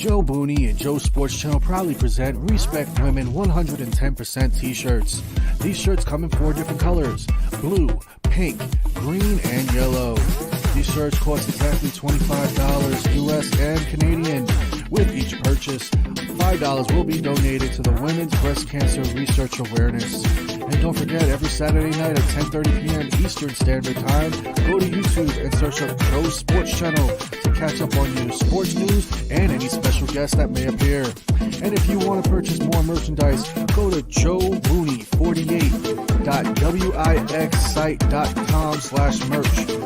Joe Booney and Joe Sports Channel proudly present Respect Women 110% t-shirts. These shirts come in 4 different colors: blue, pink, green, and yellow. These shirts cost exactly $25 US and Canadian. With each purchase, $5 will be donated to the Women's Breast Cancer Research Awareness. And don't forget, every Saturday night at 10:30 p.m. Eastern Standard Time, go to YouTube and search up Joe Sports Channel to catch up on new sports news and any special guests that may appear. And if you want to purchase more merchandise, go to joebooney48.wixsite.com/merch.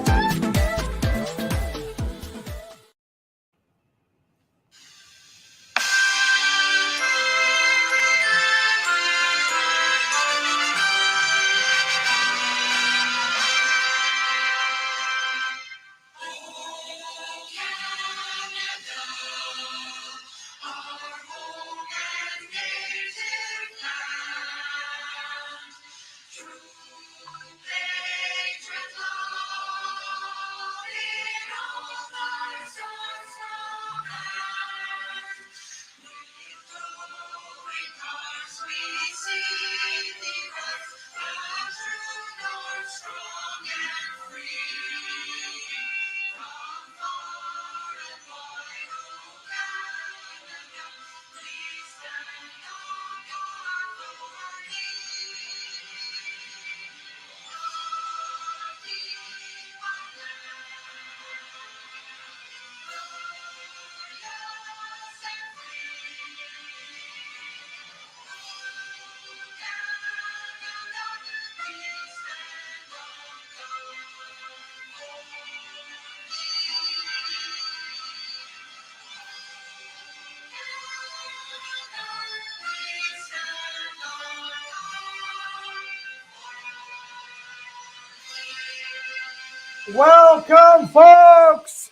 Welcome, folks,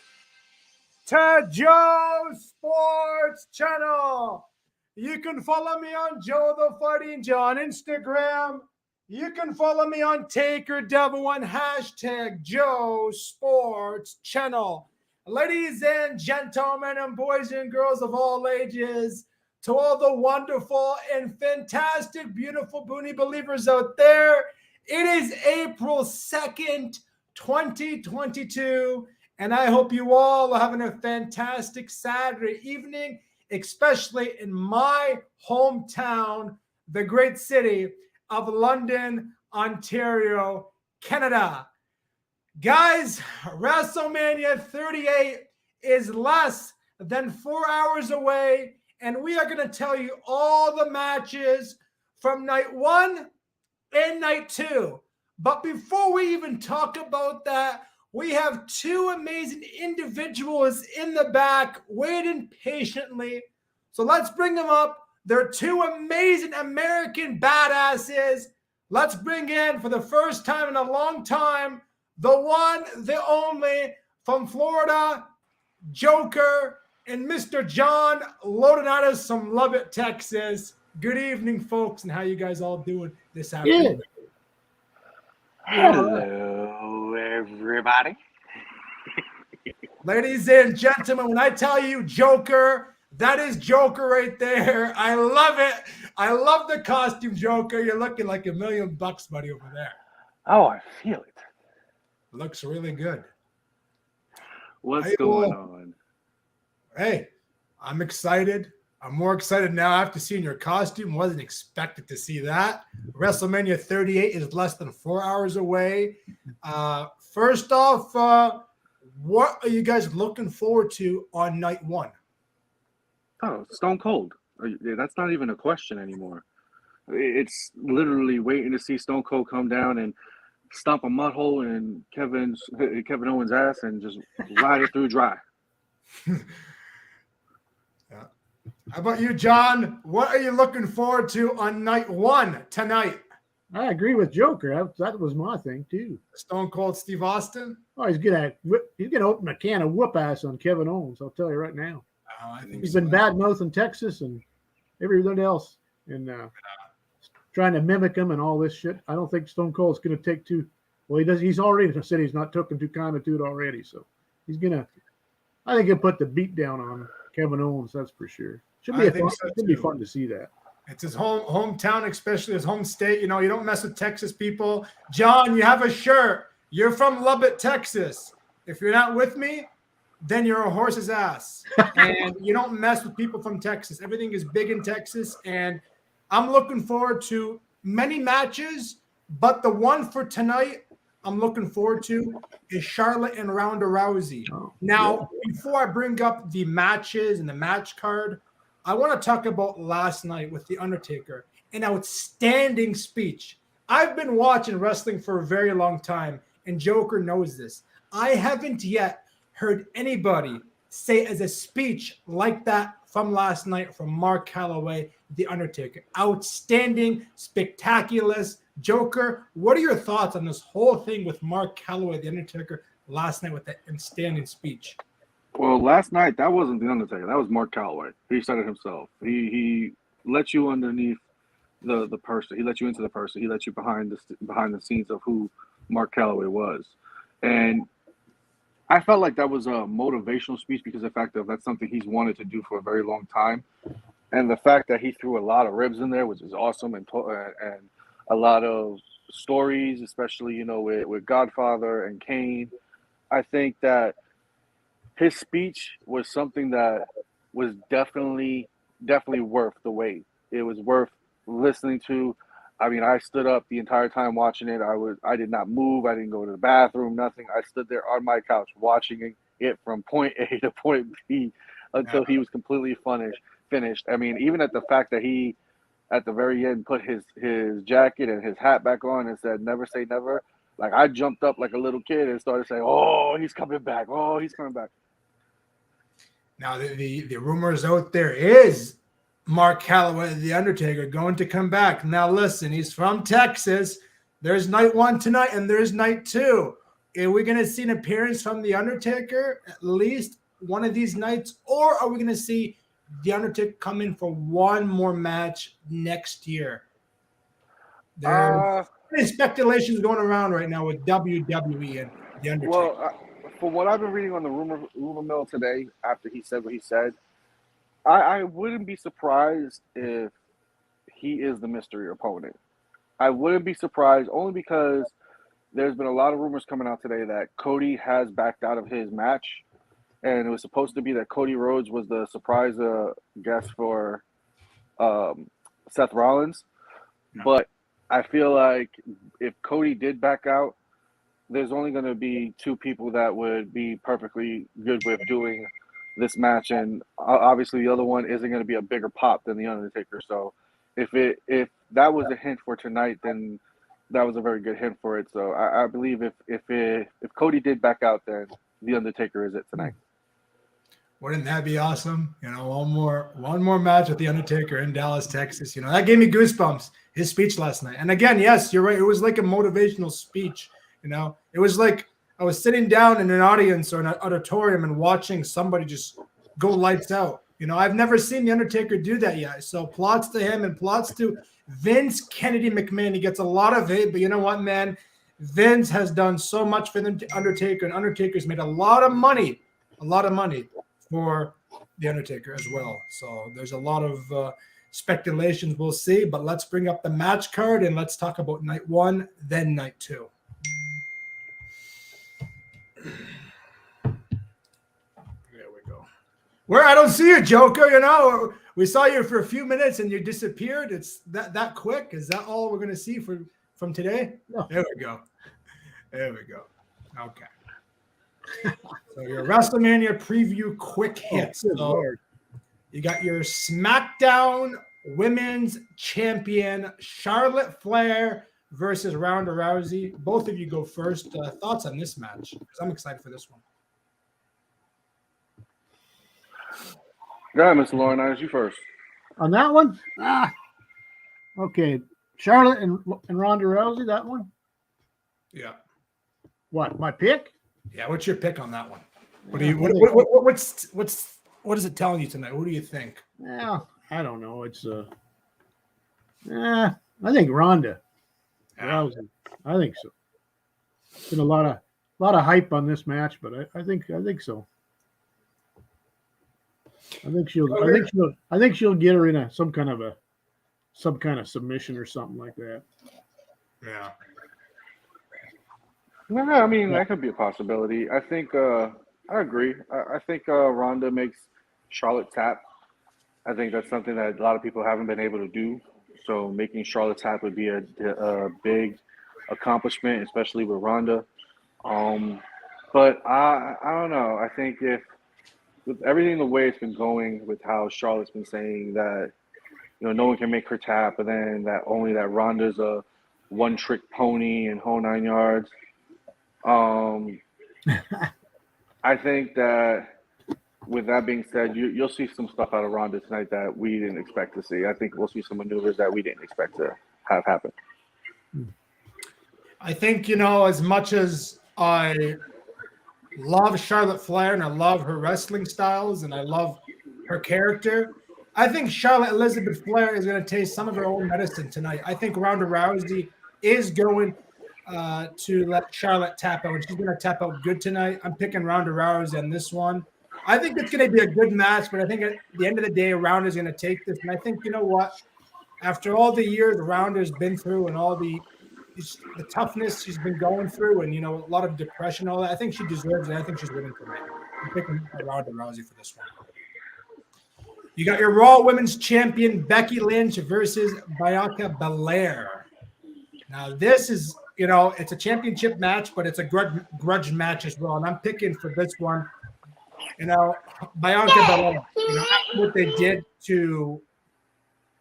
to Joe Sports Channel. You can follow me on Joe the Fighting Joe on Instagram. You can follow me on Taker Devil One hashtag Joe Sports Channel. Ladies and gentlemen, and boys and girls of all ages, to all the wonderful and fantastic, beautiful Boonie believers out there, it is April 2nd, 2022, and I hope you all are having a fantastic Saturday evening, especially in my hometown, the great city of London, Ontario, Canada. Guys, Wrestlemania 38 is less than 4 hours away, and we are going to tell you all the matches from night 1 and night 2. But before we even talk about that, we have 2 amazing individuals in the back waiting patiently. So let's bring them up. They're 2 amazing American badasses. Let's bring in, for the first time in a long time, the one, the only, from Florida, Joker, and Mr. John Laurinaitis from Lubbock, Texas. Good evening, folks, and how you guys all doing this afternoon? Hello, everybody. Ladies and gentlemen, when I tell you Joker, that is Joker right there. I love it. I love the costume, Joker. You're looking like $1 million, buddy, over there. Oh, I feel it. Looks really good. What's going on? Hey, I'm excited. I'm more excited now after seeing your costume. Wasn't expected to see that. WrestleMania 38 is less than 4 hours away. First off, what are you guys looking forward to on night 1? Oh, Stone Cold. That's not even a question anymore. It's literally waiting to see Stone Cold come down and stomp a mud hole in Kevin Owens' ass and just ride it through dry. How about you, John? What are you looking forward to on night 1 tonight? I agree with Joker. That was my thing too. Stone Cold Steve Austin. Oh, he's gonna open a can of whoop ass on Kevin Owens. I'll tell you right now. I think He's been bad mouthing Texas and everything else, and trying to mimic him and all this shit. I don't think Stone Cold's gonna take too. Well, he does. He's already said he's not taking too kind of to it already. So he's gonna. I think he'll put the beat down on Kevin Owens, that's for sure. Should I be think fun, so, should be too. fun to see that. It's his hometown, especially his home state. You know, you don't mess with Texas people. John, you have a shirt. You're from Lubbock, Texas. If you're not with me, then you're a horse's ass. And you don't mess with people from Texas. Everything is big in Texas. And I'm looking forward to many matches, but the one for tonight I'm looking forward to is Charlotte and Ronda Rousey. Now, before I bring up the matches and the match card, I want to talk about last night with The Undertaker. An outstanding speech. I've been watching wrestling for a very long time, and Joker knows this. I haven't yet heard anybody say as a speech like that from last night from Mark Calloway, The Undertaker. Outstanding, spectacular. Joker, what are your thoughts on this whole thing with Mark Calloway, The Undertaker, last night with that outstanding speech? Well, last night that wasn't the Undertaker. That was Mark Calloway. He said it himself. He let you underneath the person. He let you into the person. He let you behind the scenes of who Mark Calloway was, and I felt like that was a motivational speech because of the fact that that's something he's wanted to do for a very long time, and the fact that he threw a lot of ribs in there, which is awesome, and a lot of stories, especially with Godfather and Kane. I think that his speech was something that was definitely worth the wait. It was worth listening to. I mean, I stood up the entire time watching it. I did not move. I didn't go to the bathroom, nothing. I stood there on my couch watching it from point A to point B until he was completely finished. I mean, even at the fact that he, at the very end, put his jacket and his hat back on and said, "Never say never." Like, I jumped up like a little kid and started saying, "Oh, he's coming back. Oh, he's coming back." Now, the rumors out there is Mark Calloway, The Undertaker, going to come back. Now, listen, he's from Texas. There's night one tonight, and there's night two. Are we going to see an appearance from The Undertaker at least one of these nights, or are we going to see The Undertaker come in for one more match next year? There's speculations going around right now with WWE and The Undertaker. Well, from what I've been reading on the rumor mill today, after he said what he said, I wouldn't be surprised if he is the mystery opponent. I wouldn't be surprised only because there's been a lot of rumors coming out today that Cody has backed out of his match, and it was supposed to be that Cody Rhodes was the surprise guest for Seth Rollins. No. But I feel like if Cody did back out, there's only going to be two people that would be perfectly good with doing this match, and obviously the other one isn't going to be a bigger pop than the Undertaker. So if that was a hint for tonight, then that was a very good hint for it. So I believe if Cody did back out, then the Undertaker is it tonight. Wouldn't that be awesome? One more match with the Undertaker in Dallas, Texas. That gave me goosebumps. His speech last night, and again, yes, you're right. It was like a motivational speech. It was like I was sitting down in an audience or an auditorium and watching somebody just go lights out. I've never seen The Undertaker do that yet. So plots to him and plots to Vince Kennedy McMahon. He gets a lot of hate, but you know what, man? Vince has done so much for the Undertaker, and Undertaker's made a lot of money for The Undertaker as well. So there's a lot of speculations. We'll see, but let's bring up the match card and let's talk about night one, then night two. There we go. Where I don't see you, Joker. We saw you for a few minutes and you disappeared. It's that quick. Is that all we're going to see from today? No. There we go. Okay. So your WrestleMania preview quick hits. So you got your SmackDown Women's Champion Charlotte Flair versus Ronda Rousey. Both of you go first. Thoughts on this match? Because I'm excited for this one. Go ahead, Mr. Laurinaitis, you first. On that one? Okay. Charlotte and Ronda Rousey, that one? Yeah. What, my pick? Yeah, what's your pick on that one? What is it telling you tonight? What do you think? Yeah, I don't know. It's I think Ronda. Rousey. I think so. Been a lot of hype on this match, but I think so. I think she'll get her in some kind of submission or something like that. Yeah. Yeah, I mean, that could be a possibility. I think I agree. I think Ronda makes Charlotte tap. I think that's something that a lot of people haven't been able to do. So making Charlotte tap would be a big accomplishment, especially with Ronda. But I don't know. I think if with everything the way it's been going, with how Charlotte's been saying that no one can make her tap, and then that only that Ronda's a one-trick pony and whole 9 yards. I think that with that being said, you'll see some stuff out of Ronda tonight that we didn't expect to see. I think we'll see some maneuvers that we didn't expect to have happen. I think, as much as I love Charlotte Flair and I love her wrestling styles and I love her character, I think Charlotte Elizabeth Flair is going to taste some of her own medicine tonight. I think Ronda Rousey is going to let Charlotte tap out, and she's going to tap out good tonight. I'm picking Ronda Rousey on this one. I think it's going to be a good match, but I think at the end of the day, Ronda's going to take this. And I think, you know what? After all the years Ronda's been through and all the toughness she's been going through and, a lot of depression, all that, I think she deserves it. I think she's winning tonight. I'm picking Ronda Rousey for this one. You got your Raw Women's Champion Becky Lynch versus Bianca Belair. Now, this is, it's a championship match, but it's a grudge match as well. And I'm picking for this one, Bianca Belair. What they did to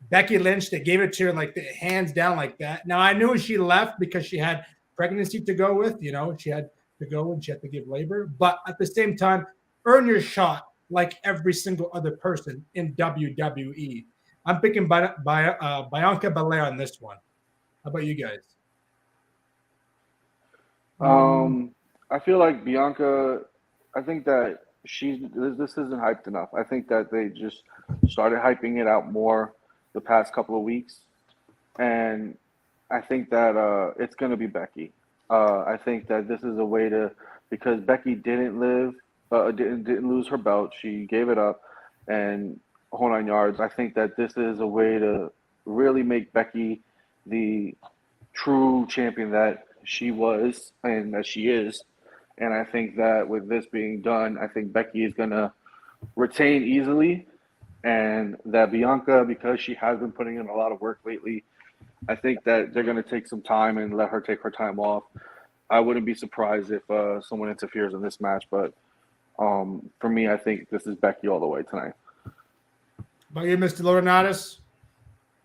Becky Lynch, they gave it to her like the hands down like that. Now, I knew she left because she had pregnancy to go with. She had to go and she had to give labor. But at the same time, earn your shot like every single other person in WWE. I'm picking Bianca Belair on this one. How about you guys? I feel like Bianca, I think that this isn't hyped enough. I think that they just started hyping it out more the past couple of weeks. And I think that it's going to be Becky. I think that this is a way because Becky didn't lose her belt. She gave it up and whole 9 yards. I think that this is a way to really make Becky the true champion that she was and that she is. And I think that with this being done, I think Becky is going to retain easily. And that Bianca, because she has been putting in a lot of work lately, I think that they're going to take some time and let her take her time off. I wouldn't be surprised if someone interferes in this match. But for me, I think this is Becky all the way tonight. About you, Mr. Laurinaitis?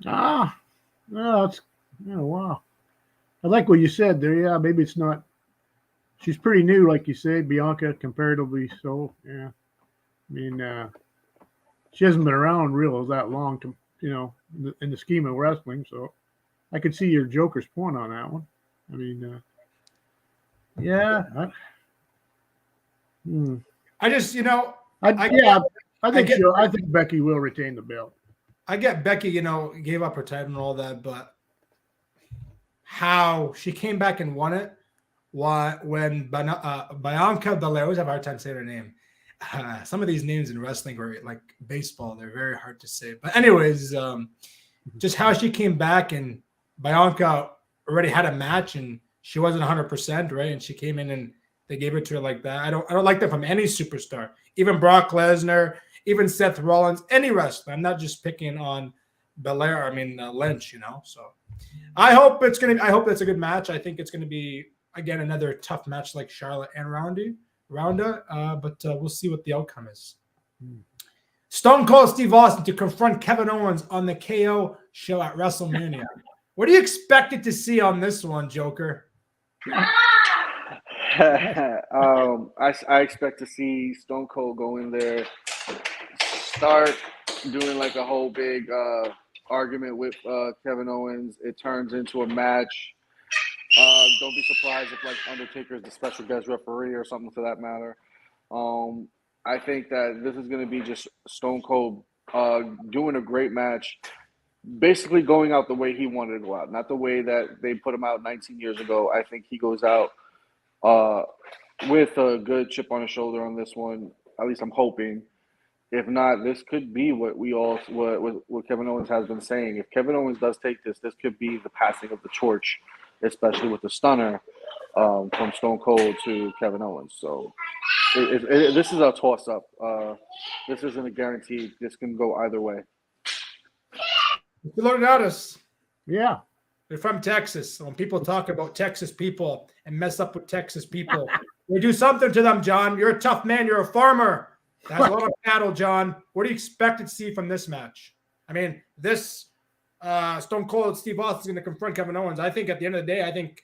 Wow. I like what you said there. Yeah, maybe it's not. She's pretty new, like you say, Bianca, comparatively so. Yeah. I mean, she hasn't been around real that long, in the scheme of wrestling. So I could see your Joker's point on that one. I mean, yeah. I just, I think Becky will retain the belt. I get Becky, gave up her title and all that, but how she came back and won it when Bianca Belair, I always have a hard time saying her name. Some of these names in wrestling are like baseball. They're very hard to say. But anyways, just how she came back and Bianca already had a match and she wasn't 100%, right? And she came in and they gave it to her like that. I don't like that from any superstar, even Brock Lesnar, even Seth Rollins, any wrestler. I'm not just picking on Lynch, So I hope that's a good match. I think it's going to be, again, another tough match like Charlotte and Ronda, but we'll see what the outcome is. Stone Cold Steve Austin to confront Kevin Owens on the KO show at WrestleMania. What do you expect to see on this one, Joker? I expect to see Stone Cold go in there, start doing like a whole big argument with Kevin Owens. It turns into a match. Don't be surprised if like Undertaker is the special guest referee or something for that matter. I think that this is going to be just Stone Cold doing a great match, basically going out the way he wanted to go out, not the way that they put him out 19 years ago. I think he goes out with a good chip on his shoulder on this one. At least I'm hoping. If not, this could be what Kevin Owens has been saying. If Kevin Owens does take this could be the passing of the torch, especially with the stunner from Stone Cold to Kevin Owens. So this is a toss-up. This isn't a guarantee. This can go either way. Notice. Yeah. They're from Texas. When people talk about Texas people and mess up with Texas people, we do something to them, John. You're a tough man. You're a farmer. That's a lot of cattle, John. What do you expect to see from this match? I mean, this Stone Cold Steve Austin is going to confront Kevin Owens. I think at the end of the day, I think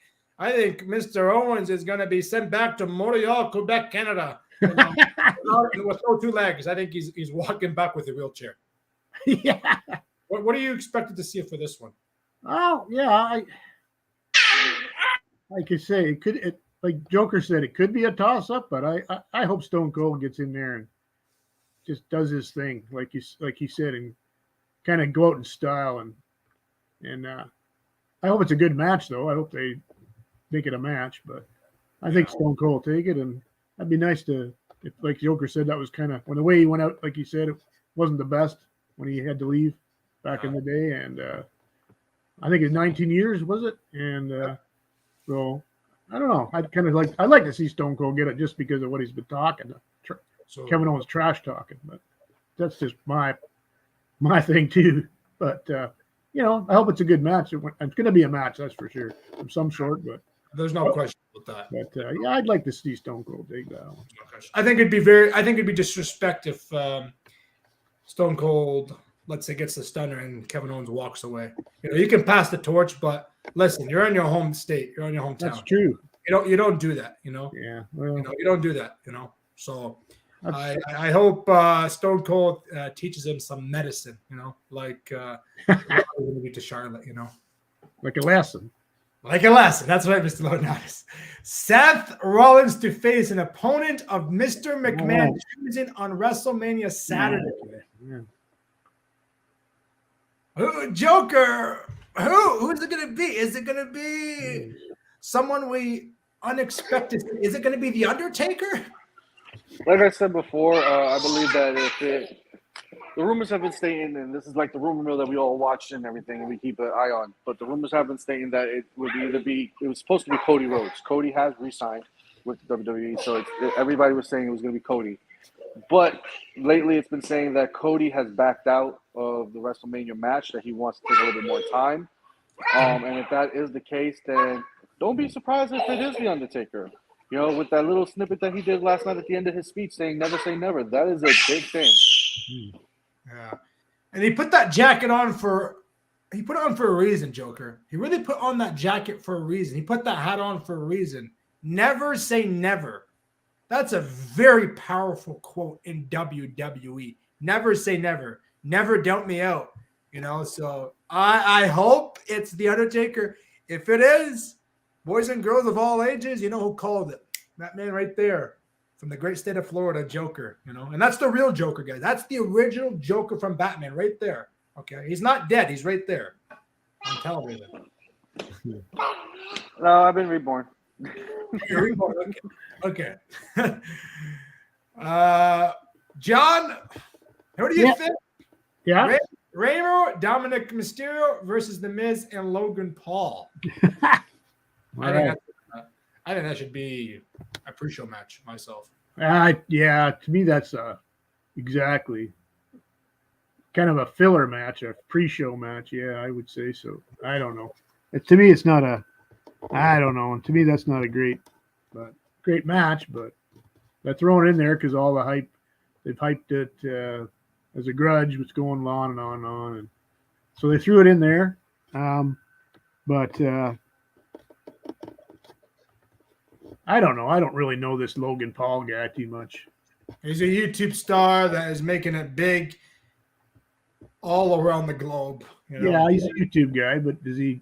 Mr. Owens is going to be sent back to Montreal, Quebec, Canada, with no 2 legs. I think he's walking back with a wheelchair. Yeah. What are you expected to see for this one? Oh yeah, like you say, like Joker said, it could be a toss-up, but I hope Stone Cold gets in there and just does his thing, like he said, and kind of go out in style, and I hope it's a good match though. I hope they make it a match, but I think Stone Cold will take it, and that'd be nice if, like Joker said, that was kind of when the way he went out, like he said, it wasn't the best when he had to leave back in the day, and I think it's 19 years, was it? And so I don't know. I'd like to see Stone Cold get it just because of what he's been talking. So Kevin Owens trash talking, but that's just my thing too. But I hope it's a good match. It's going to be a match, that's for sure, of some sort. But there's no question about that. But yeah, I'd like to see Stone Cold take that one. I think it'd be disrespect if Stone Cold, let's say, gets the stunner and Kevin Owens walks away. You can pass the torch, but listen, you're in your home state, you're in your hometown. That's true. You don't do that. Yeah. Well, you don't do that. So I hope Stone Cold teaches him some medicine. Like going to be to Charlotte. Like a lesson. Like a lesson. That's right, Mr. Lonatus. Seth Rollins to face an opponent of Mr. McMahon choosing on WrestleMania Saturday. Yeah. Joker. Who's it going to be? Is it going to be someone we unexpected? Is it going to be The Undertaker? Like I said before, I believe that the rumors have been stating, and this is like the rumor mill that we all watch and everything, and we keep an eye on. But the rumors have been stating that it would it was supposed to be Cody Rhodes. Cody has re-signed with WWE, so everybody was saying it was going to be Cody. But lately, it's been saying that Cody has backed out of the WrestleMania match, that he wants to take a little bit more time. And if that is the case, then don't be surprised if it is The Undertaker. With that little snippet that he did last night at the end of his speech saying never say never. That is a big thing. Yeah. And he put that jacket on for a reason, Joker. He really put on that jacket for a reason. He put that hat on for a reason. Never say never. That's a very powerful quote in WWE. Never say never. Never doubt me out. So I hope it's The Undertaker. If it is, boys and girls of all ages, you know who called it. That man right there from the great state of Florida, Joker, And that's the real Joker, guys. That's the original Joker from Batman right there. Okay? He's not dead. He's right there on television. No, I've been reborn. You're reborn. Okay. John, who do you think? Yeah. Ramo, Dominic Mysterio versus The Miz and Logan Paul. I think that should be a pre-show match myself. Yeah, to me that's exactly kind of a filler match, a pre-show match. Yeah, I would say so. I don't know. To me, it's not I don't know. To me, that's not a great match, but they're throwing it in there because all the hype, they've hyped it as a grudge, what's going on and on and on. And so they threw it in there. But I don't know. I don't really know this Logan Paul guy too much. He's a YouTube star that is making it big all around the globe. Yeah, he's a YouTube guy, but is he?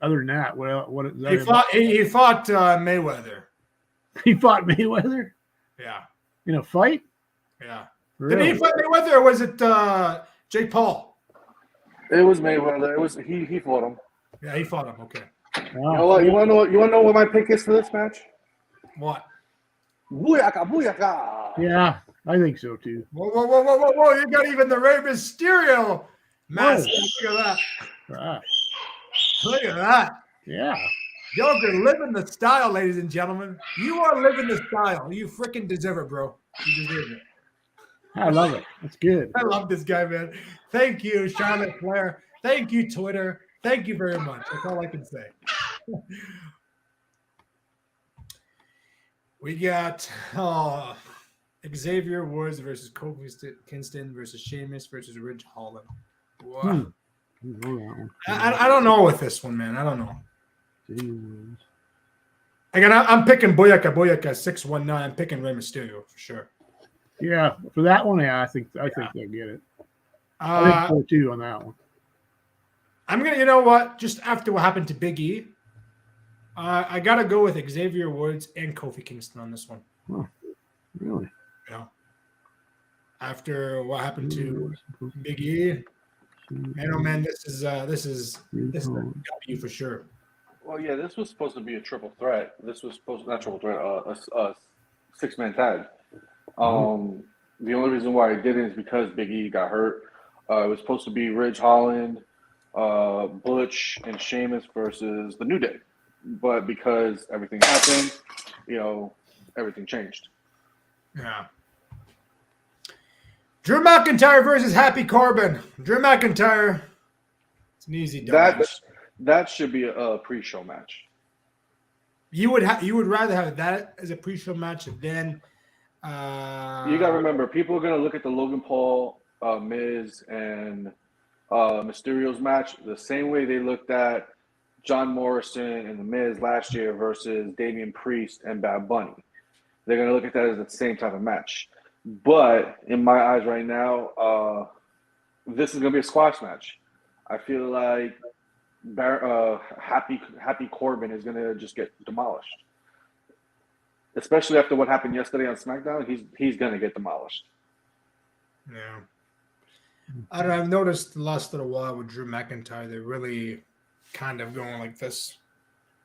Other than that, what is that? He fought Mayweather. He fought Mayweather? Yeah. In a fight? Yeah. Really? Did he fight Mayweather or was it Jake Paul? It was Mayweather. It was he fought him. Yeah, he fought him. Okay. Wow. You know what? You want to know what my pick is for this match? What? Booyaka, booyaka. Yeah. I think so too. Whoa! You got even the Rey Mysterio mask. Whoa. Look at that. Ah, Look at that. yeah. Joker living the style, ladies and gentlemen. You are living the style. You freaking deserve it, bro. You deserve it. I love it. That's good. I love this guy, man. Thank you, Charlotte Flair. Thank you, Twitter. Thank you very much. That's all I can say. We got Xavier Woods versus Kofi Kingston versus Sheamus versus Ridge Holland. Wow. I don't know with this one, man. I don't know. Again, I'm picking Boyaka 619. I'm picking Rey Mysterio for sure. Yeah, for that one, yeah, I think they'll get it. I think so too on that one. I'm gonna, you know what? Just after what happened to Big E, I gotta go with Xavier Woods and Kofi Kingston on this one. Huh. Really? Yeah. After what happened to Big E, man, oh man, this is a W for sure. Well, yeah, this was supposed to be a triple threat. This was not triple threat, a six-man tag. The only reason why it didn't is because Big E got hurt. It was supposed to be Ridge Holland, Butch, and Sheamus versus the New Day. But because everything happened, everything changed. Yeah. Drew McIntyre versus Happy Corbin. Drew McIntyre. It's an easy done. That should be a pre-show match. You would rather have that as a pre-show match than. You got to remember, people are going to look at the Logan Paul, Miz, and Mysterio's match the same way they looked at John Morrison and the Miz last year versus Damian Priest and Bad Bunny. They're going to look at that as the same type of match. But in my eyes right now, this is going to be a squash match. I feel like Happy Corbin is going to just get demolished. Especially after what happened yesterday on SmackDown, he's going to get demolished. Yeah. I don't know. I've noticed the last little while with Drew McIntyre, they're really kind of going like this.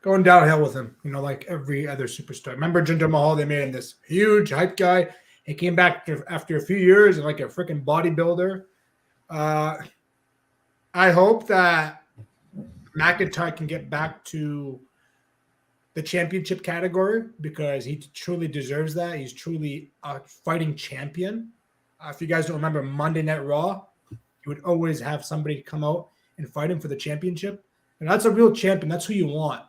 Going downhill with him, like every other superstar. Remember Jinder Mahal? They made him this huge hype guy. He came back after a few years and like a freaking bodybuilder. I hope that McIntyre can get back to the championship category because he truly deserves that. He's truly a fighting champion. If you guys don't remember Monday Night Raw, he would always have somebody come out and fight him for the championship. And that's a real champion. That's who you want.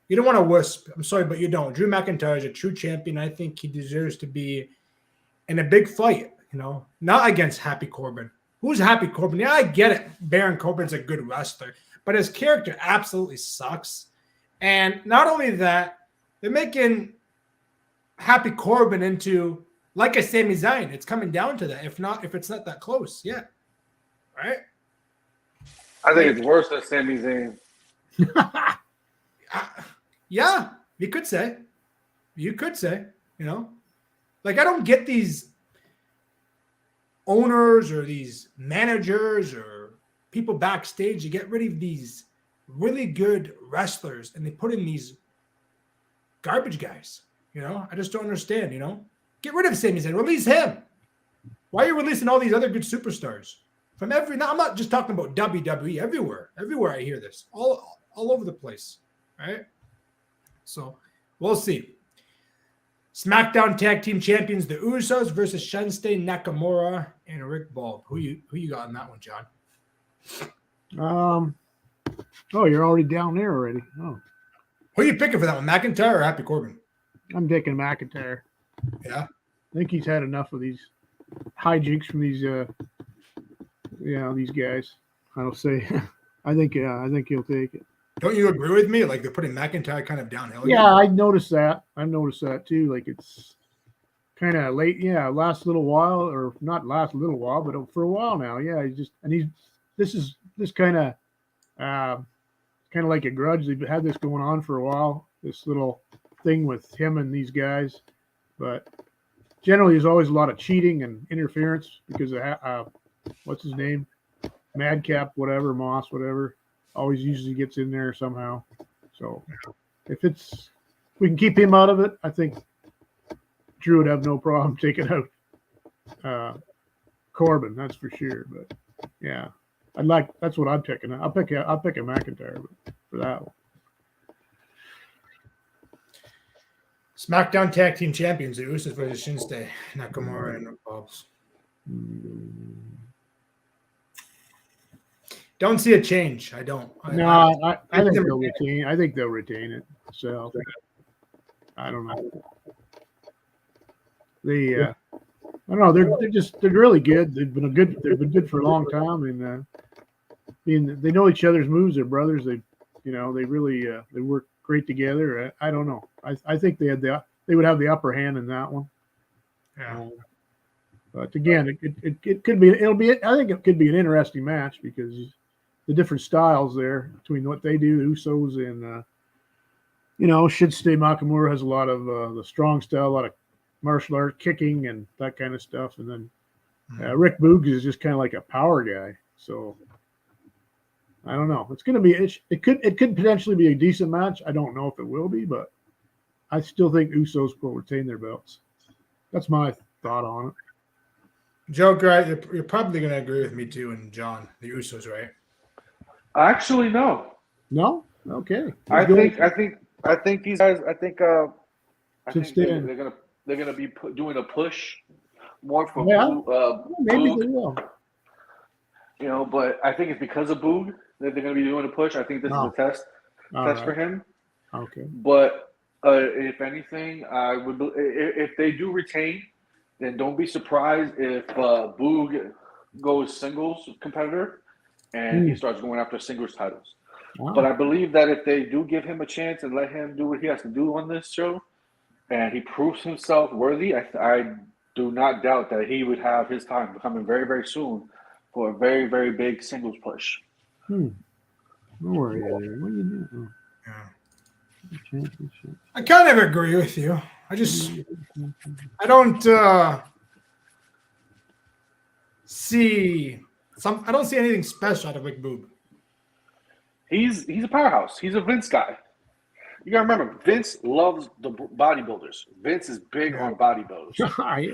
You don't want to wisp. I'm sorry, but you don't. Drew McIntyre is a true champion. I think he deserves to be in a big fight, not against Happy Corbin. Who's Happy Corbin? Yeah, I get it. Baron Corbin's a good wrestler, but his character absolutely sucks. And not only that, they're making Happy Corbin into like a Sami Zayn. It's coming down to that. If it's not that close yet, right? I think it's worse than Sami Zayn. Yeah, you could say. Like I don't get these owners or these managers or people backstage. You get rid of these really good wrestlers and they put in these garbage guys. I just don't understand. Get rid of Sami Zayn. Release him. Why are you releasing all these other good superstars from every? Now I'm not just talking about WWE. Everywhere I hear this, all over the place, right? So we'll see. SmackDown Tag Team Champions, the Usos versus Shinsuke Nakamura and Rick Ball. Who you got in that one, John? Oh, you're already down there already. Oh, who are you picking for that one, McIntyre or Happy Corbin? I'm picking McIntyre. Yeah, I think he's had enough of these hijinks from these, these guys. I'll say, I think he'll take it. Don't you agree with me? Like they're putting McIntyre kind of downhill. Yeah, I noticed that. I've noticed that too. Like it's kind of late. Yeah, last little while, or not last little while, but for a while now. Yeah, this kind of like a grudge. They've had this going on for a while. This little thing with him and these guys, but generally there's always a lot of cheating and interference because of what's his name, Madcap, whatever, Moss, whatever. Always usually gets in there somehow. So if we can keep him out of it, I think Drew would have no problem taking out Corbin, that's for sure. But yeah, that's what I'm picking. I'll pick a McIntyre for that one. SmackDown Tag Team Champions, the Usos versus Shinsuke Nakamura and Bobs. Don't see a change. I don't. I think they'll retain. I think they'll retain it. So I don't know. I don't know. They're really good. They've been good for a long time, and they know each other's moves. They're brothers. They really they work great together. I don't know. I think they would have the upper hand in that one. Yeah. But again, it could be. I think it could be an interesting match because the different styles there between what they do, the Usos, and Shinsuke Nakamura has a lot of the strong style, a lot of martial art kicking and that kind of stuff, and then Rick Boogs is just kind of like a power guy. So I don't know. It's going to be it could potentially be a decent match. I don't know if it will be, but I still think Usos will retain their belts. That's my thought on it. Joker, you're probably going to agree with me too, and John, the Usos, right? Actually, no. No? Okay. I think these guys. I think they're gonna be doing a push more for maybe Boog. they will. But I think it's because of Boog that they're gonna be doing a push. I think this is a test for him. Okay. But if anything, I would if they do retain, then don't be surprised if Boog goes singles competitor and he starts going after singles titles. Wow. But I believe that if they do give him a chance and let him do what he has to do on this show, and he proves himself worthy, I do not doubt that he would have his time coming very, very soon for a very, very big singles push. Don't worry. What are you doing? Yeah. I kind of agree with you. I don't see I don't see anything special out of Rick Boob. He's a powerhouse. He's a Vince guy. You gotta remember, Vince loves the bodybuilders. Vince is big on bodybuilders. Yeah.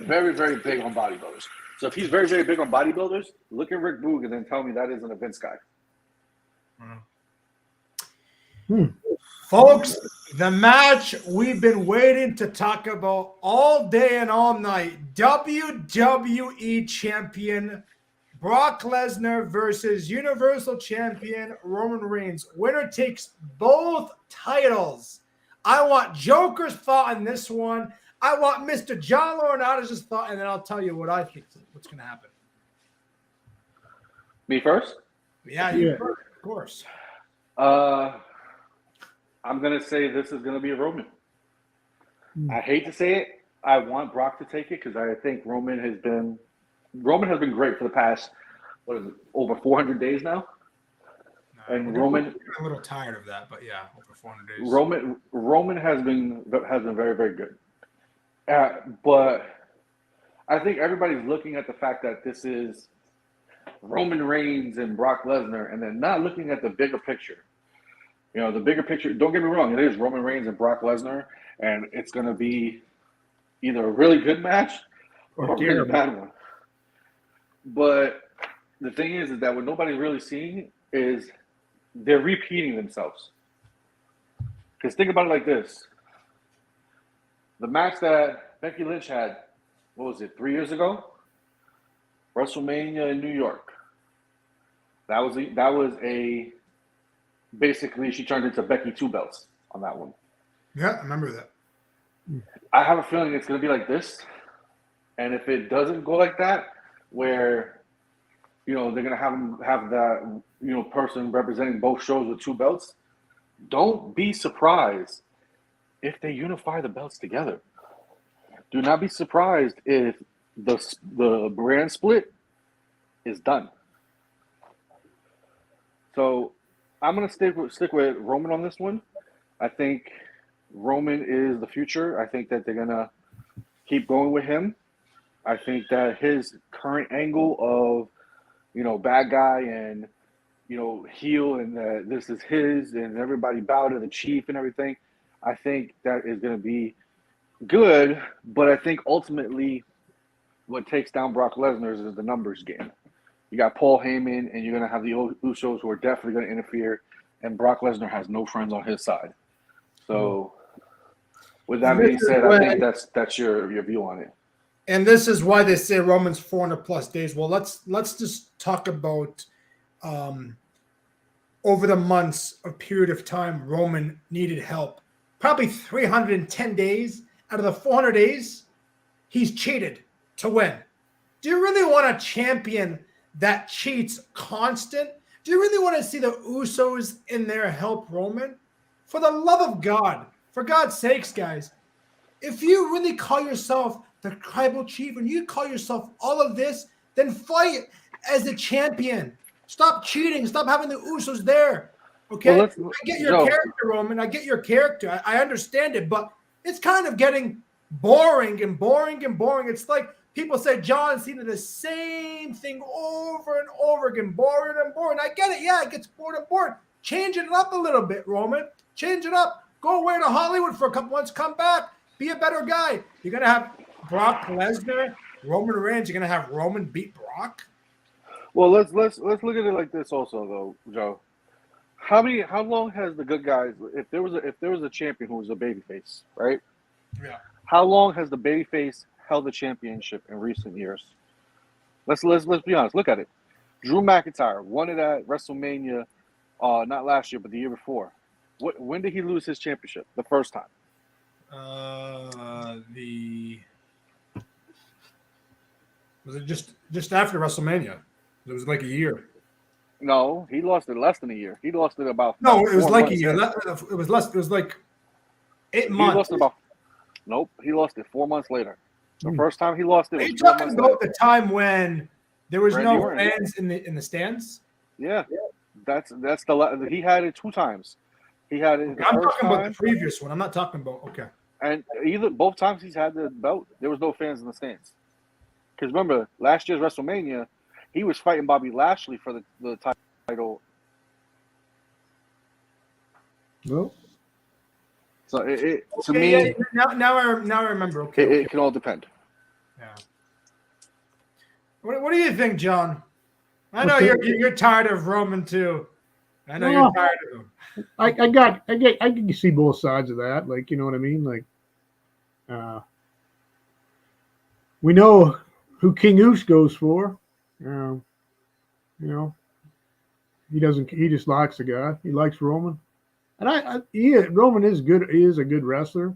Very, very big on bodybuilders. So if he's very, very big on bodybuilders, look at Rick Boog and then tell me that isn't a Vince guy. Folks, the match we've been waiting to talk about all day and all night. WWE Champion Brock Lesnar versus Universal Champion Roman Reigns. Winner takes both titles. I want Joker's thought on this one. I want Mr. John Laurinaitis' thought, and then I'll tell you what I think what's going to happen. Me first? Yeah, you first, of course. I'm going to say this is going to be a Roman. I hate to say it. I want Brock to take it because I think Roman has been great for the past, over 400 days now. And Roman, I'm a little tired of that, but yeah, over 400 days. Roman has been very, very good. But I think everybody's looking at the fact that this is Roman Reigns and Brock Lesnar, and then not looking at the bigger picture. The bigger picture, don't get me wrong, it is Roman Reigns and Brock Lesnar, and it's going to be either a really good match or a really bad one. But the thing is that what nobody's really seeing is they're repeating themselves. Because think about it like this. The match that Becky Lynch had, 3 years ago? WrestleMania in New York. That was basically she turned into Becky 2 belts on that one. Yeah, I remember that. I have a feeling it's going to be like this. And if it doesn't go like that, where, they're going to have that, person representing both shows with 2 belts, don't be surprised if they unify the belts together. Do not be surprised if the brand split is done. So I'm going to stick with Roman on this one. I think Roman is the future. I think that they're going to keep going with him. I think that his current angle of, bad guy and, heel and this is his and everybody bow to the chief and everything, I think that is going to be good. But I think ultimately what takes down Brock Lesnar is the numbers game. You got Paul Heyman, and you're going to have the Usos who are definitely going to interfere, and Brock Lesnar has no friends on his side. So, with that being said, I think that's your view on it. And this is why they say Roman's 400+ days. Well, let's just talk about over the months of period of time Roman needed help. Probably 310 days out of the 400 days, he's cheated to win. Do you really want a champion that cheats constant? Do you really want to see the Usos in there help Roman? For the love of God, for God's sakes, guys, if you really call yourself the tribal chief and you call yourself all of this, then fight as the champion. Stop cheating. Stop having the Usos there. Okay? Well, I get your character, Roman. I get your character. I understand it, but it's kind of getting boring and boring and boring. It's like people say John Cena the same thing over and over again, boring and boring. I get it. Yeah, it gets bored and boring. Change it up a little bit, Roman. Change it up. Go away to Hollywood for a couple months. Come back. Be a better guy. You're going to have Brock Lesnar, Roman Reigns. You're going to have Roman beat Brock. Well, let's look at it like this also, though, Joe. How long has the good guys? If there was a champion who was a babyface, right? Yeah. How long has the babyface held the championship in recent years? Let's be honest. Look at it. Drew McIntyre won it at WrestleMania, not last year, but the year before. When did he lose his championship? The first time. Was it just after WrestleMania? It was like a year. No, he lost it less than a year. He lost it about it was like a months year. in. It was less. It was like 8 months. He lost it he lost it 4 months later. The first time he lost it Are was you 4 talking months about later. the time when there was Randy no Orton. fans in the stands? Yeah, that's he had it 2 times. He had it the I'm first talking about time, the previous one. I'm not talking about and both times he's had the belt, there was no fans in the stands. Because remember, last year's WrestleMania, he was fighting Bobby Lashley for the title. Well, So to me, yeah, now I remember. Okay, it can all depend. Yeah. What do you think, John? I know you're tired of Roman too. I know you're tired of him. I can see both sides of that. Like, you know what I mean? Like, we know who King Oos goes for. You know, he just likes the guy. He likes Roman. And Roman is good. He is a good wrestler.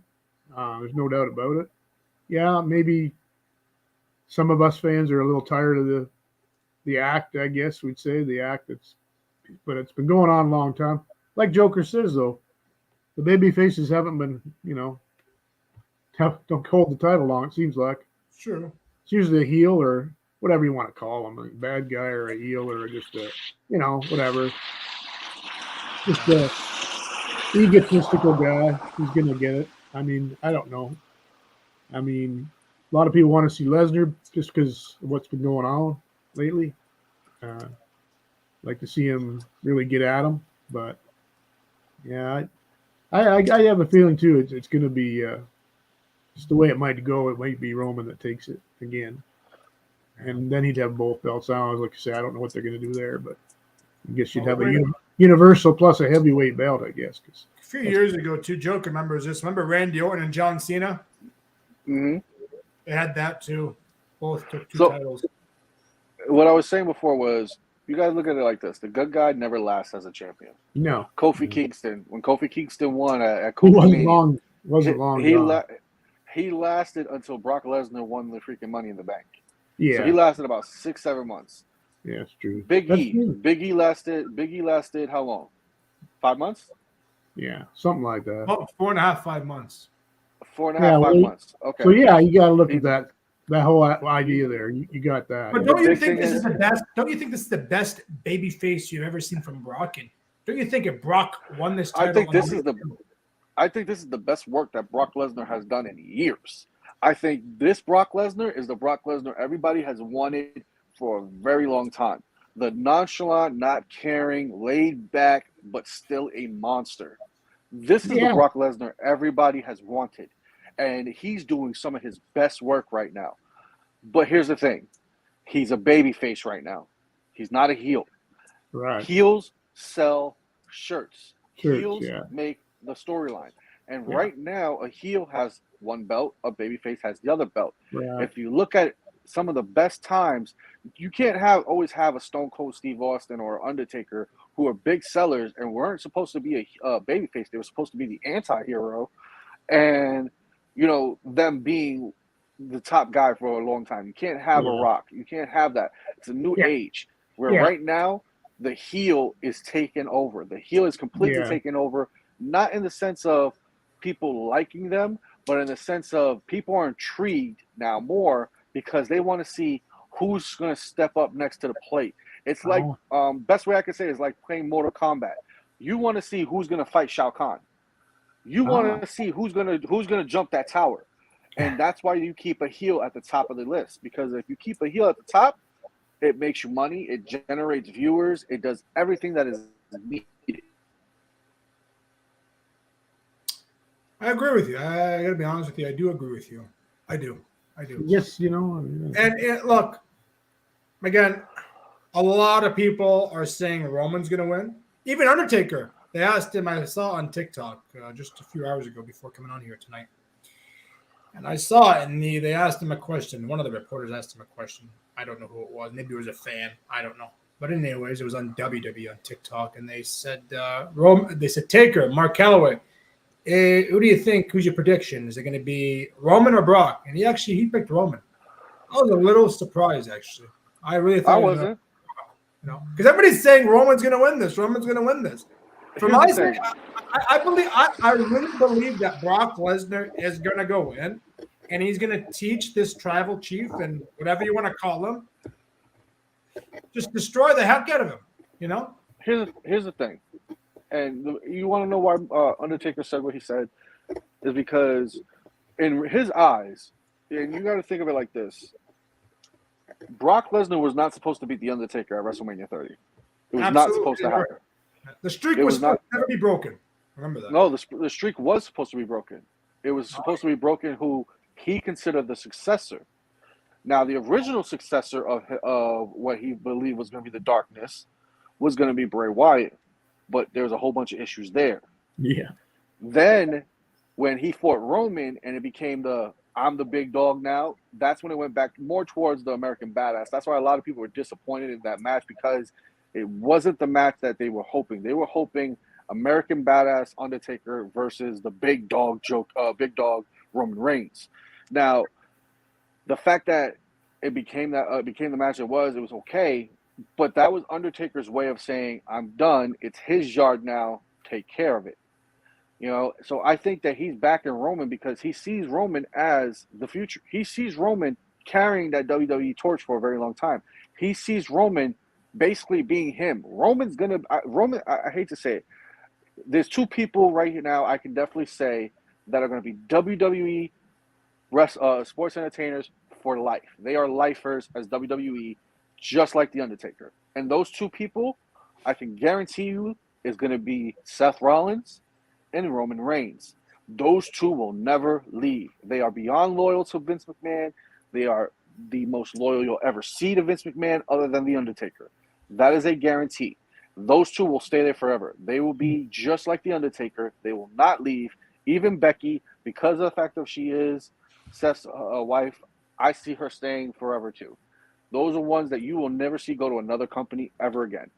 There's no doubt about it. Yeah, maybe some of us fans are a little tired of the act, I guess we'd say, but it's been going on a long time. Like Joker says, though, the baby faces haven't been, don't hold the title long, it seems like. Sure. It's usually a heel or whatever you want to call him, a bad guy or a heel or just a, whatever. Just a egotistical guy who's going to get it. I mean, I don't know. I mean, a lot of people want to see Lesnar just because of what's been going on lately. Like to see him really get at him. But, yeah, I have a feeling, too, it's going to be just the way it might go. It might be Roman that takes it again. And then he'd have both belts. Like I say, I don't know what they're going to do there, but I guess you'd have a universal plus a heavyweight belt, I guess. A few years ago, too, Joker remembers this. Remember Randy Orton and John Cena? Mm-hmm. They had that, too. Both took 2 titles. What I was saying before was, you guys look at it like this. The good guy never lasts as a champion. No. Kofi Kingston. When Kofi Kingston won at Kofi wasn't long. He lasted until Brock Lesnar won the freaking Money in the Bank. Yeah. So he lasted about 6-7 months. Yeah, it's true. Big E lasted how long? 5 months? Yeah, something like that. About 4.5, 5 months. 4.5, 5 months. Okay. So yeah, you got to look at that whole idea there. You got that. But don't you think this is the best? Don't you think this is the best baby face you've ever seen from Brock? And don't you think if Brock won this title, I think this is the best work that Brock Lesnar has done in years. I think this Brock Lesnar is the Brock Lesnar everybody has wanted for a very long time. The nonchalant, not caring, laid back, but still a monster. This is the Brock Lesnar everybody has wanted. And he's doing some of his best work right now. But here's the thing. He's a babyface right now. He's not a heel. Right. Heels sell shirts. Shirts, Heels yeah. make the storyline. And Yeah. right now, a heel has one belt, a babyface has the other belt. Right. If you look at some of the best times, you can't always have a Stone Cold Steve Austin or Undertaker who are big sellers and weren't supposed to be a babyface. They were supposed to be the anti-hero. And, them being the top guy for a long time. You can't have a Rock. You can't have that. It's a new age where right now the heel is taken over. The heel is completely taken over, not in the sense of people liking them, but in the sense of people are intrigued now more because they want to see who's going to step up next to the plate. It's like, best way I could say it is like playing Mortal Kombat. You want to see who's going to fight Shao Kahn. You want to see who's gonna jump that tower. And that's why you keep a heel at the top of the list. Because if you keep a heel at the top, it makes you money, it generates viewers, it does everything that is needed. I agree with you. I gotta be honest with you. I do agree with you. I do. Yes, And look, again, a lot of people are saying Roman's gonna win. Even Undertaker. They asked him, I saw on TikTok just a few hours ago before coming on here tonight. And I saw it, and they asked him a question. One of the reporters asked him a question. I don't know who it was. Maybe it was a fan. I don't know. But anyways, it was on WWE on TikTok, and they said, Taker, Mark Calloway, who do you think? Who's your prediction? Is it going to be Roman or Brock? And he picked Roman. I was a little surprised, actually. I really thought I wasn't. Because everybody's saying Roman's going to win this. Roman's going to win this. For my sake, I really believe that Brock Lesnar is going to go in, and he's going to teach this tribal chief and whatever you want to call him, just destroy the heck out of him. Here's the thing, and you want to know why Undertaker said what he said is because in his eyes, and you got to think of it like this: Brock Lesnar was not supposed to beat the Undertaker at WrestleMania 30. It was not supposed to happen. The streak was supposed to never be broken. Remember that. No, the streak was supposed to be broken. It was supposed to be broken who he considered the successor. Now, the original successor of what he believed was going to be the Darkness was going to be Bray Wyatt. But there was a whole bunch of issues there. Yeah. Then, when he fought Roman and it became I'm the big dog now, that's when it went back more towards the American Badass. That's why a lot of people were disappointed in that match because it wasn't the match that they were hoping. They were hoping American Badass Undertaker versus the big dog Roman Reigns. Now, the fact that it became the match it was okay, but that was Undertaker's way of saying, I'm done. It's his yard now. Take care of it. So I think that he's backing Roman because he sees Roman as the future. He sees Roman carrying that WWE torch for a very long time. He sees Roman basically being him. I hate to say it. There's two people right now I can definitely say that are going to be WWE sports entertainers for life. They are lifers as WWE, just like The Undertaker. And those two people, I can guarantee you, is going to be Seth Rollins and Roman Reigns. Those two will never leave. They are beyond loyal to Vince McMahon. They are the most loyal you'll ever see to Vince McMahon other than The Undertaker. That is a guarantee. Those two will stay there forever. They will be just like The Undertaker. They will not leave. Even Becky, because of the fact that she is Seth's wife, I see her staying forever too. Those are ones that you will never see go to another company ever again.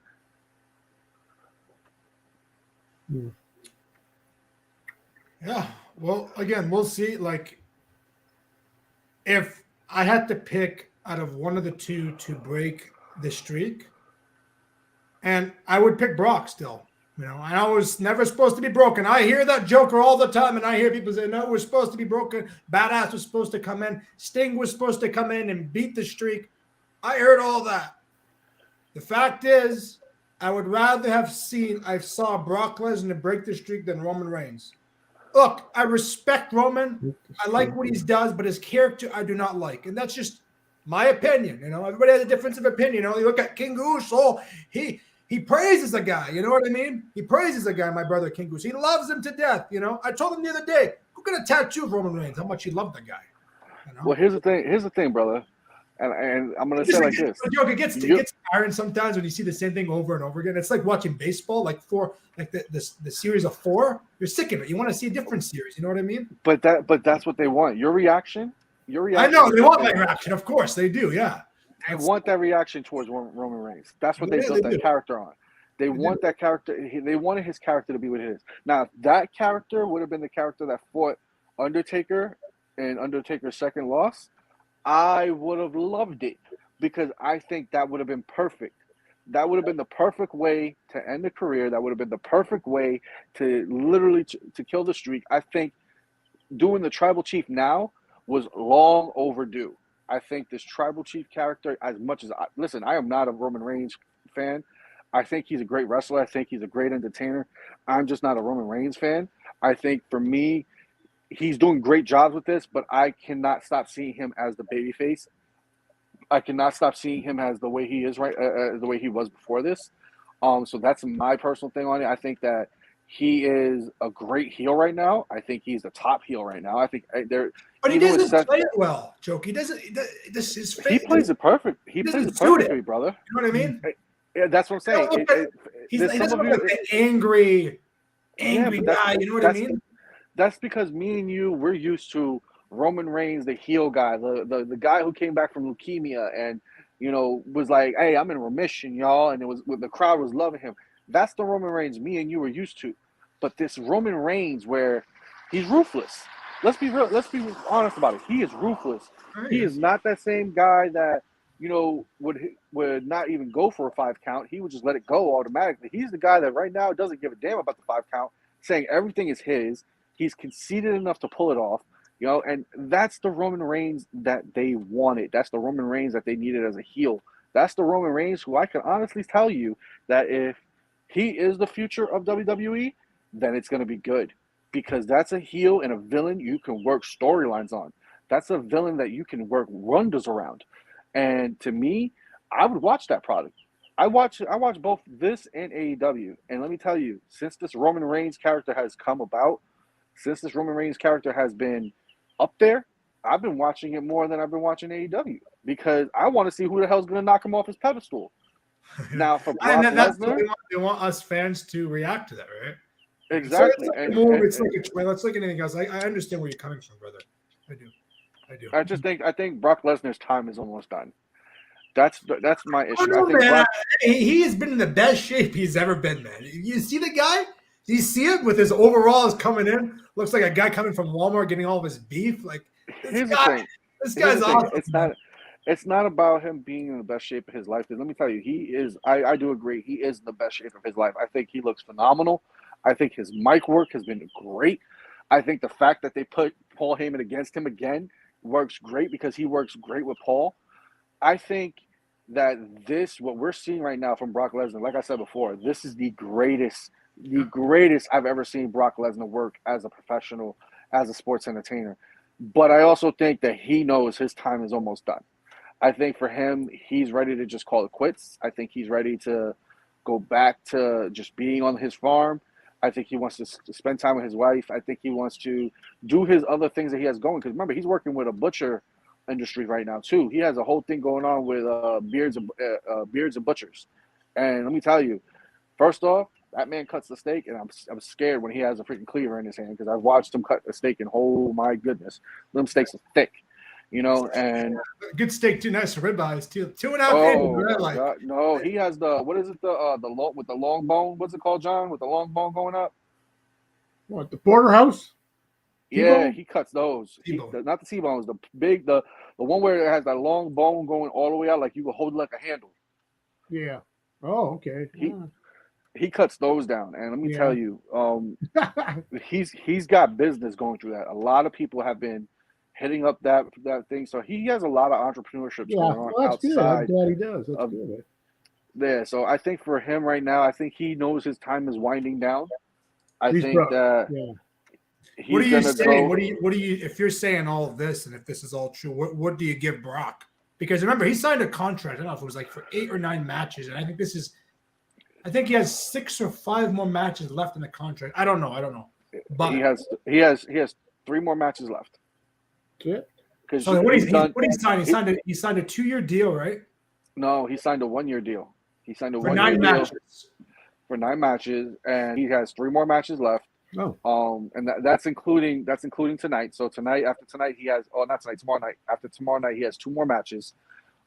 Yeah. Well, again, we'll see. Like, if I had to pick out of one of the two to break the streak, and I would pick Brock still. I know it was never supposed to be broken. I hear that joker all the time, and I hear people say, no, it was supposed to be broken. Badass was supposed to come in. Sting was supposed to come in and beat the streak. I heard all that. The fact is, I would rather I saw Brock Lesnar break the streak than Roman Reigns. Look, I respect Roman. I like what he does, but his character I do not like. And that's just my opinion. Everybody has a difference of opinion. You look at King Uso, he praises the guy. You know what I mean? He praises the guy, my brother King Uso. He loves him to death. I told him the other day, go get a tattoo of Roman Reigns, how much he loved the guy. Well, here's the thing, brother. And I'm gonna say like this. Joke, it gets tiring sometimes when you see the same thing over and over again. It's like watching baseball, like the series of 4. You're sick of it. You want to see a different series. You know what I mean? But that's what they want. Your reaction. I know they want my reaction. Of course they do. Yeah. They want that reaction towards Roman Reigns. That's what they built that character on. They want that character. They wanted his character to be what it is. Now, if that character would have been the character that fought Undertaker in Undertaker's second loss, I would have loved it because I think that would have been perfect. That would have been the perfect way to end the career. That would have been the perfect way to literally to kill the streak. I think doing the Tribal Chief now was long overdue. I think this Tribal Chief character, as much as I am not a Roman Reigns fan. I think he's a great wrestler. I think he's a great entertainer. I'm just not a Roman Reigns fan. I think for me, he's doing great jobs with this, but I cannot stop seeing him as the babyface. I cannot stop seeing him as the way he is the way he was before this. So that's my personal thing on it. I think that he is a great heel right now. I think he's the top heel right now. I think but he doesn't play it well, Joke. He doesn't. He plays it perfect. He plays it perfectly, brother. You know what I mean? Yeah, that's what I'm saying. He doesn't look like an angry guy. You know what I mean? That's because me and you, we're used to Roman Reigns, the heel guy, the guy who came back from leukemia and, was like, hey, I'm in remission, y'all. And the crowd was loving him. That's the Roman Reigns me and you were used to. But this Roman Reigns where he's ruthless. Let's be real. Let's be honest about it. He is ruthless. Right. He is not that same guy that, would not even go for a 5 count. He would just let it go automatically. He's the guy that right now doesn't give a damn about the 5 count, saying everything is his. He's conceited enough to pull it off, and that's the Roman Reigns that they wanted. That's the Roman Reigns that they needed as a heel. That's the Roman Reigns who I can honestly tell you that if he is the future of WWE, then it's going to be good because that's a heel and a villain you can work storylines on. That's a villain that you can work Rondas around. And to me, I would watch that product. I watch both this and AEW. And let me tell you, since this Roman Reigns character has come about, since this Roman Reigns character has been up there, I've been watching it more than I've been watching AEW because I want to see who the hell's going to knock him off his pedestal. Now, for Brock Lesnar, they want us fans to react to that, right? Exactly. It's like a trailer. It's like anything else. I understand where you're coming from, brother. I do. I think Brock Lesnar's time is almost done. That's my issue. I think man. He has been in the best shape he's ever been, man. You see the guy? Do you see it with his overalls coming in? Looks like a guy coming from Walmart getting all of his beef. Like this guy's awesome. It's not about him being in the best shape of his life. Let me tell you, he is. I do agree. He is in the best shape of his life. I think he looks phenomenal. I think his mic work has been great. I think the fact that they put Paul Heyman against him again works great because he works great with Paul. I think that what we're seeing right now from Brock Lesnar, like I said before, this is the greatest I've ever seen Brock Lesnar work as a professional, as a sports entertainer. But I also think that he knows his time is almost done. I think for him, he's ready to just call it quits. I think he's ready to go back to just being on his farm. I think he wants to spend time with his wife. I think he wants to do his other things that he has going. Because remember, he's working with a butcher industry right now too. He has a whole thing going on with beards and butchers. And let me tell you, first off, that man cuts the steak, and I'm scared when he has a freaking cleaver in his hand because I've watched him cut a steak, and oh my goodness, them steaks are thick. And good steak too, nice ribeyes too. 2.5 inches. Oh God, no, he has what is it with the long bone? What's it called, John? With the long bone going up? What, the porterhouse? Yeah, T-bone? he cuts those. Not the T-bones, the one where it has that long bone going all the way out, like you can hold it like a handle. Yeah. Oh, okay. He cuts those down, and let me tell you, he's got business going through that. A lot of people have been hitting up that thing. So he has a lot of entrepreneurship going on outside. Yeah, he does. That's good. Yeah, so I think for him right now, I think he knows his time is winding down. What are you saying? What do you if you're saying all of this and if this is all true, what do you give Brock? Because remember, he signed a contract. I don't know if it was like for 8 or 9 matches, and I think he has 6 or 5 more matches left in the contract. I don't know. But he has 3 more matches left. That's it. Because So what he's done. what he signed? He signed a 2-year deal, right? No, he signed a 1-year deal. He signed a For 1-year 9 deal matches. for 9 matches, and he has 3 more matches left. Oh, And that's including tonight. So after tonight, he has not tonight, tomorrow night. After tomorrow night, he has 2 more matches.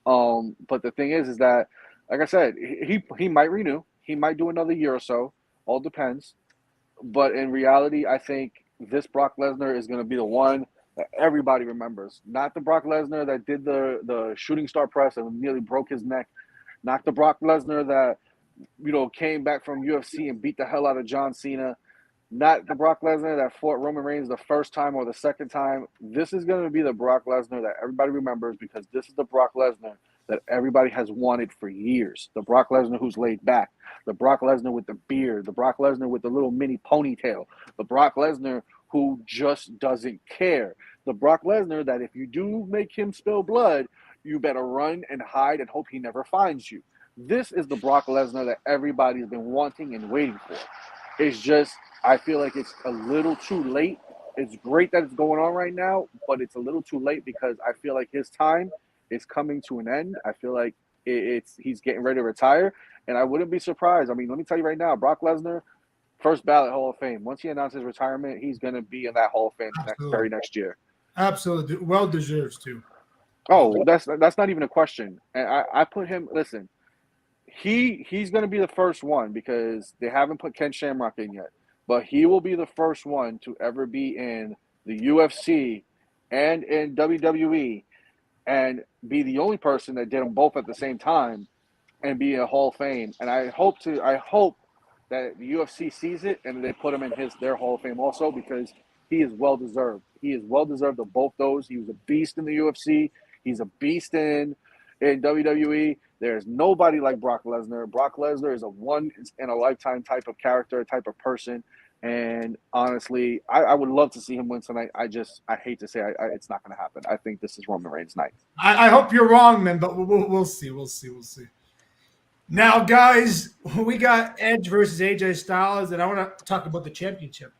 But the thing is that, like I said, he might renew. He might do another year or so. All depends. But in reality, I think this Brock Lesnar is going to be the one that everybody remembers. Not the Brock Lesnar that did the shooting star press and nearly broke his neck. Not the Brock Lesnar that, came back from UFC and beat the hell out of John Cena. Not the Brock Lesnar that fought Roman Reigns the first time or the second time. This is going to be the Brock Lesnar that everybody remembers, because this is the Brock Lesnar that everybody has wanted for years. The Brock Lesnar who's laid back. The Brock Lesnar with the beard. The Brock Lesnar with the little mini ponytail. The Brock Lesnar who just doesn't care. The Brock Lesnar that if you do make him spill blood, you better run and hide and hope he never finds you. This is the Brock Lesnar that everybody's been wanting and waiting for. It's just, I feel like it's a little too late. It's great that it's going on right now, but it's a little too late because I feel like his time is coming to an end. I feel like he's getting ready to retire, and I wouldn't be surprised. I mean, let me tell you right now, Brock Lesnar, first ballot Hall of Fame. Once he announces retirement, he's going to be in that Hall of Fame very next year. Absolutely. Well deserves too. Oh, that's not even a question. And I put him, listen, he's going to be the first one because they haven't put Ken Shamrock in yet. But he will be the first one to ever be in the UFC and in WWE and be the only person that did them both at the same time and be in a Hall of Fame. And I hope that the UFC sees it and they put him in their Hall of Fame also, because he is well deserved. He is well deserved of both those. He was a beast in the UFC. He's a beast in WWE. There's nobody like Brock Lesnar. Brock Lesnar is a one-in-a-lifetime type of character, type of person. And honestly, I would love to see him win tonight. I hate to say it's not going to happen. I think this is Roman Reigns' night. I hope you're wrong, man, but we'll see. We'll see. Now, guys, we got Edge versus AJ Styles, and I want to talk about the championship.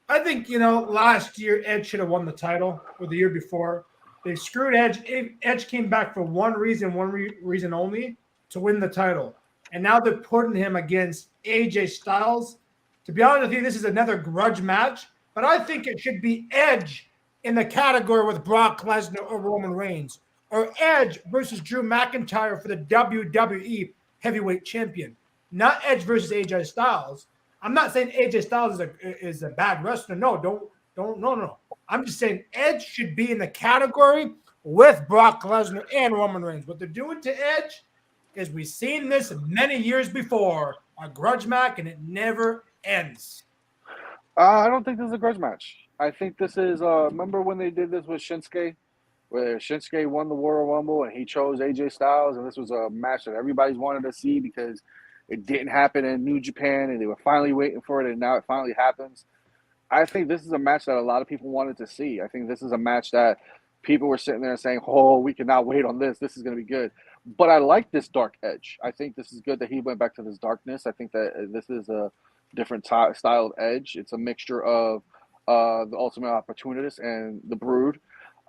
I think, last year Edge should have won the title, or the year before. They screwed Edge. Edge came back for one reason only, to win the title. And now they're putting him against AJ Styles. To be honest with you, this is another grudge match, but I think it should be Edge in the category with Brock Lesnar or Roman Reigns, or Edge versus Drew McIntyre for the WWE Heavyweight Champion, not Edge versus AJ Styles. I'm not saying AJ Styles is a bad wrestler. No. I'm just saying Edge should be in the category with Brock Lesnar and Roman Reigns. What they're doing to Edge is we've seen this many years before, a grudge match, and it never ends. I don't think this is a grudge match. I think this is, remember when they did this with Shinsuke? Where Shinsuke won the Royal Rumble and he chose AJ Styles, and this was a match that everybody's wanted to see because it didn't happen in New Japan and they were finally waiting for it, and now it finally happens. I think this is a match that a lot of people wanted to see. I think this is a match that people were sitting there saying, oh, we cannot wait on this. This is going to be good. But I like this dark Edge. I think this is good that he went back to this darkness. I think that this is a different style of Edge. It's a mixture of the Ultimate Opportunist and the Brood.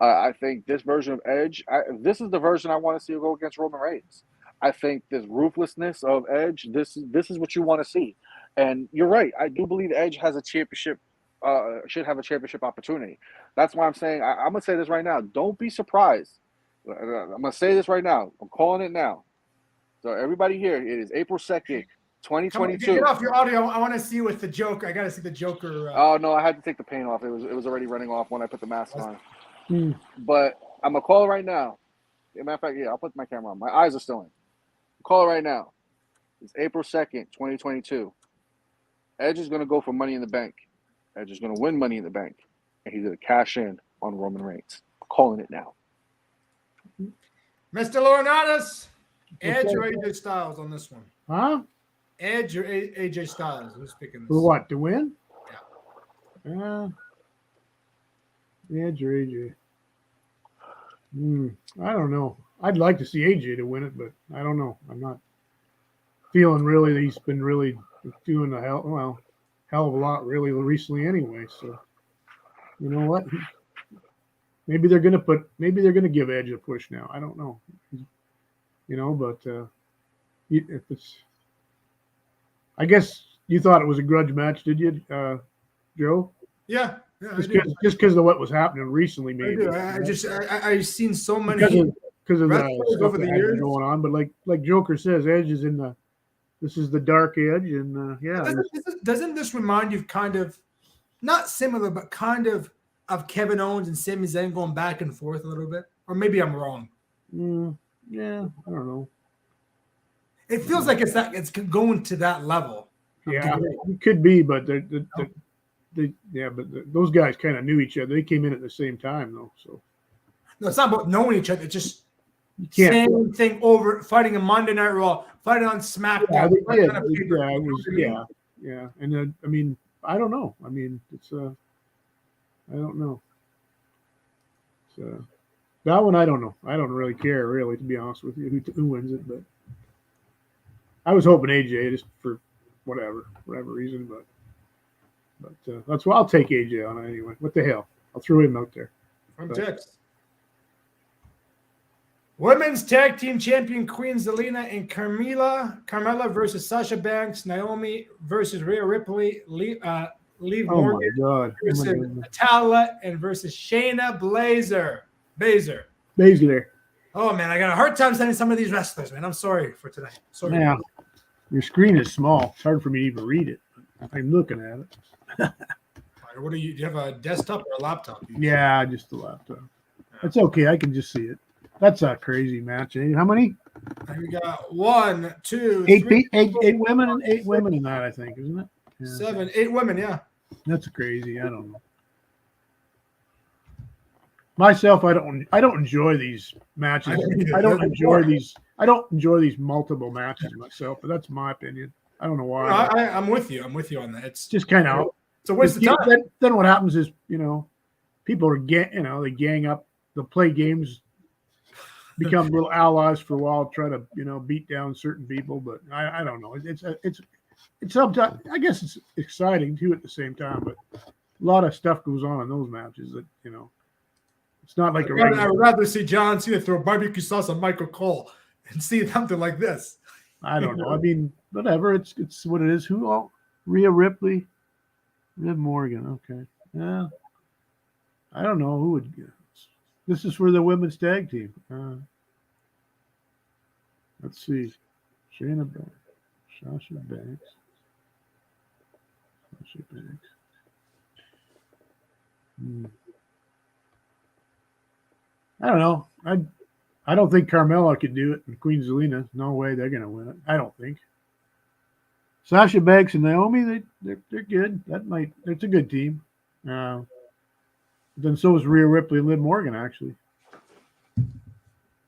I think this version of Edge, this is the version I want to see go against Roman Reigns. I think this ruthlessness of Edge, this is what you want to see. And you're right. I do believe Edge has a championship, should have a championship opportunity. That's why I'm saying, I'm going to say this right now. Don't be surprised. I'm going to say this right now. I'm calling it now. So everybody here, it is April 2nd, 2022. Get off your audio. I want to see with the Joker. I got to see the Joker. Oh, no, I had to take the paint off. It was already running off when I put the mask on. But I'm going to call it right now. As a matter of fact, yeah, I'll put my camera on. My eyes are still in. Call it right now. It's April 2nd, 2022. Edge is going to go for Money in the Bank. Edge is going to win Money in the Bank. And he's going to cash in on Roman Reigns. I'm calling it now. Mr. Laurinaitis, Edge or AJ Styles on this one? Huh? Edge or AJ Styles? Who's picking this? For what? To win? Yeah. Edge or AJ? I don't know. I'd like to see AJ to win it, but I don't know. I'm not feeling really that he's been really doing a hell of a lot really recently anyway. So, you know what? maybe they're gonna give Edge a push now. I don't know, but if it's, I guess you thought it was a grudge match, did you, Joe? Yeah, Just because of what was happening recently, maybe. I've seen so many because of the wrestlers stuff over the that had years been going on. But like Joker says, Edge is this is the dark Edge, and Doesn't this remind you of kind of, not similar, but kind of Kevin Owens and Sami Zayn going back and forth a little bit? Or maybe I'm wrong. Yeah, I don't know. It feels like it's going to that level. Yeah, it could be, but those guys kind of knew each other. They came in at the same time, though. So no, it's not about knowing each other. It's just same thing over, fighting a Monday Night Raw, fighting on Smackdown. Yeah. And I mean, I don't know. I mean, it's I don't know. So that one, I don't know. I don't really care, really, to be honest with you, who wins it. But I was hoping AJ, just for whatever reason, but that's why I'll take AJ on it anyway. What the hell? I'll throw him out there. From Tex. Women's Tag Team Champion Queen Zelina and Carmella versus Sasha Banks, Naomi versus Rhea Ripley, Liv Morgan versus Natalia, and versus Shayna Baszler. Oh man, I got a hard time sending some of these wrestlers, man. I'm sorry for today. Sorry. Yeah, your screen is small. It's hard for me to even read it. I'm looking at it. What do you have, a desktop or a laptop? Yeah, just a laptop. It's okay. I can just see it. That's a crazy match. How many? We got 1, 2, eight 3, eight women and 8 women in that, I think, isn't it? Yeah. 7, 8 women. Yeah. That's crazy. I don't know. Myself, I don't enjoy these matches. I don't enjoy these multiple matches myself, but that's my opinion. I don't know why. I'm with you. I'm with you on that. It's just kind of it's a waste of time. Then what happens is, people are they gang up, they'll play games, become little allies for a while, try to beat down certain people. But I don't know. It's sometimes, I guess it's exciting too at the same time, but a lot of stuff goes on in those matches that it's not like I would rather see John Cena throw barbecue sauce on Michael Cole and see something like this. I don't know. I mean, whatever. It's what it is. Who all? Rhea Ripley, Liv Morgan. Okay. Yeah. I don't know who would. This is for the women's tag team. Let's see. Sasha Banks. I don't know. I don't think Carmella could do it, and Queen Zelina. No way they're going to win it. I don't think. Sasha Banks and Naomi, they're good. It's a good team. Then so is Rhea Ripley and Liv Morgan, actually. I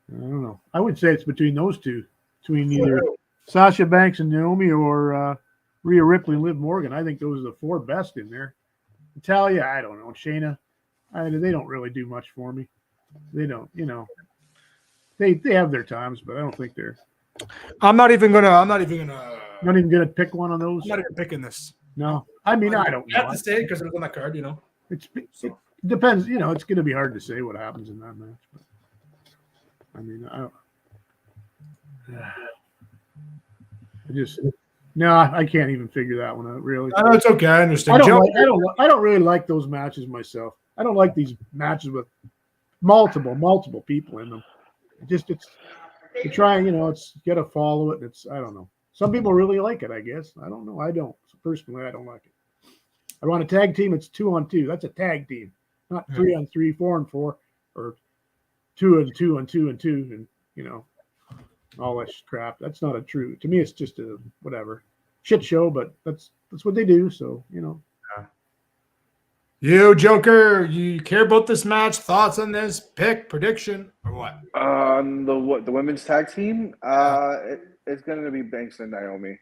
don't know. I would say it's between those two, between either Sasha Banks and Naomi or Rhea Ripley and Liv Morgan. I think those are the 4 best in there. Natalia, I don't know. Shayna, they don't really do much for me. They don't, they have their times, but I don't think they're. I'm not even gonna pick one of those. I'm not even picking this. No, I mean, I don't know. I have to say it because it was on that card, It depends. It's going to be hard to say what happens in that match. But, I mean, I can't even figure that one out. Really, no, it's okay. I understand. I don't really like those matches myself. I don't like these matches with multiple people in them. It's trying, it's got to follow it. I don't know. Some people really like it, I guess. I don't know. I don't. Personally, I don't like it. I want a tag team. It's 2-on-2. That's a tag team, not 3-on-3, 4-on-4, or 2-on-2 and 2-on-2, and all that crap. That's not a true. To me, it's just a whatever shit show. But that's what they do. So You, Joker, you care about this match? Thoughts on this? Pick, prediction, or what? The women's tag team? It's going to be Banks and Naomi.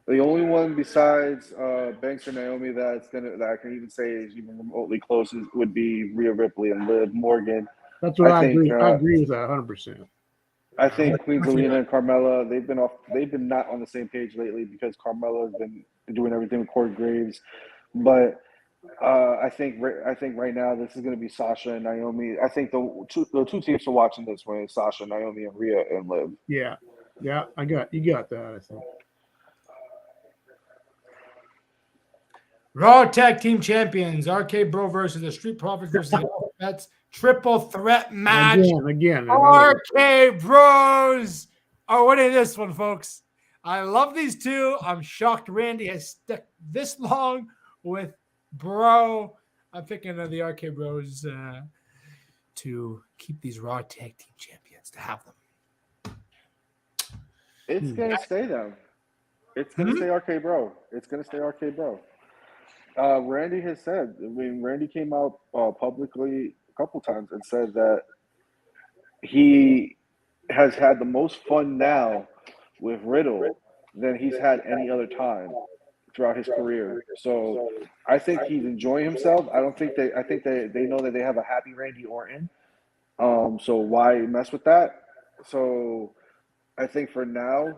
The only one besides Banks and Naomi that I can even say is even remotely close would be Rhea Ripley and Liv Morgan. That's what I agree. I agree with that 100%. I think Queen Zelina and Carmella, they've been not on the same page lately because Carmella has been doing everything with Corey Graves. But I think right now this is going to be Sasha and Naomi. I think the two teams are watching this one is Sasha, Naomi, and Rhea and Liv. Yeah. Yeah, you got that, I think. Raw Tag Team Champions, RK Bro versus the Street Profits versus the Alphabets. Triple threat match. Again. RK Bros are winning this one, folks. I love these two. I'm shocked Randy has stuck this long with Bro. I'm picking the RK Bros to keep these Raw Tag Team Champions, to have them. It's going to stay them. It's going to stay RK Bro. It's going to stay RK Bro. Randy has said, Randy came out publicly a couple times and said that he has had the most fun now with Riddle than he's had any other time throughout his career. So I think he's enjoying himself. I think they know that they have a happy Randy Orton. So why mess with that? So I think for now,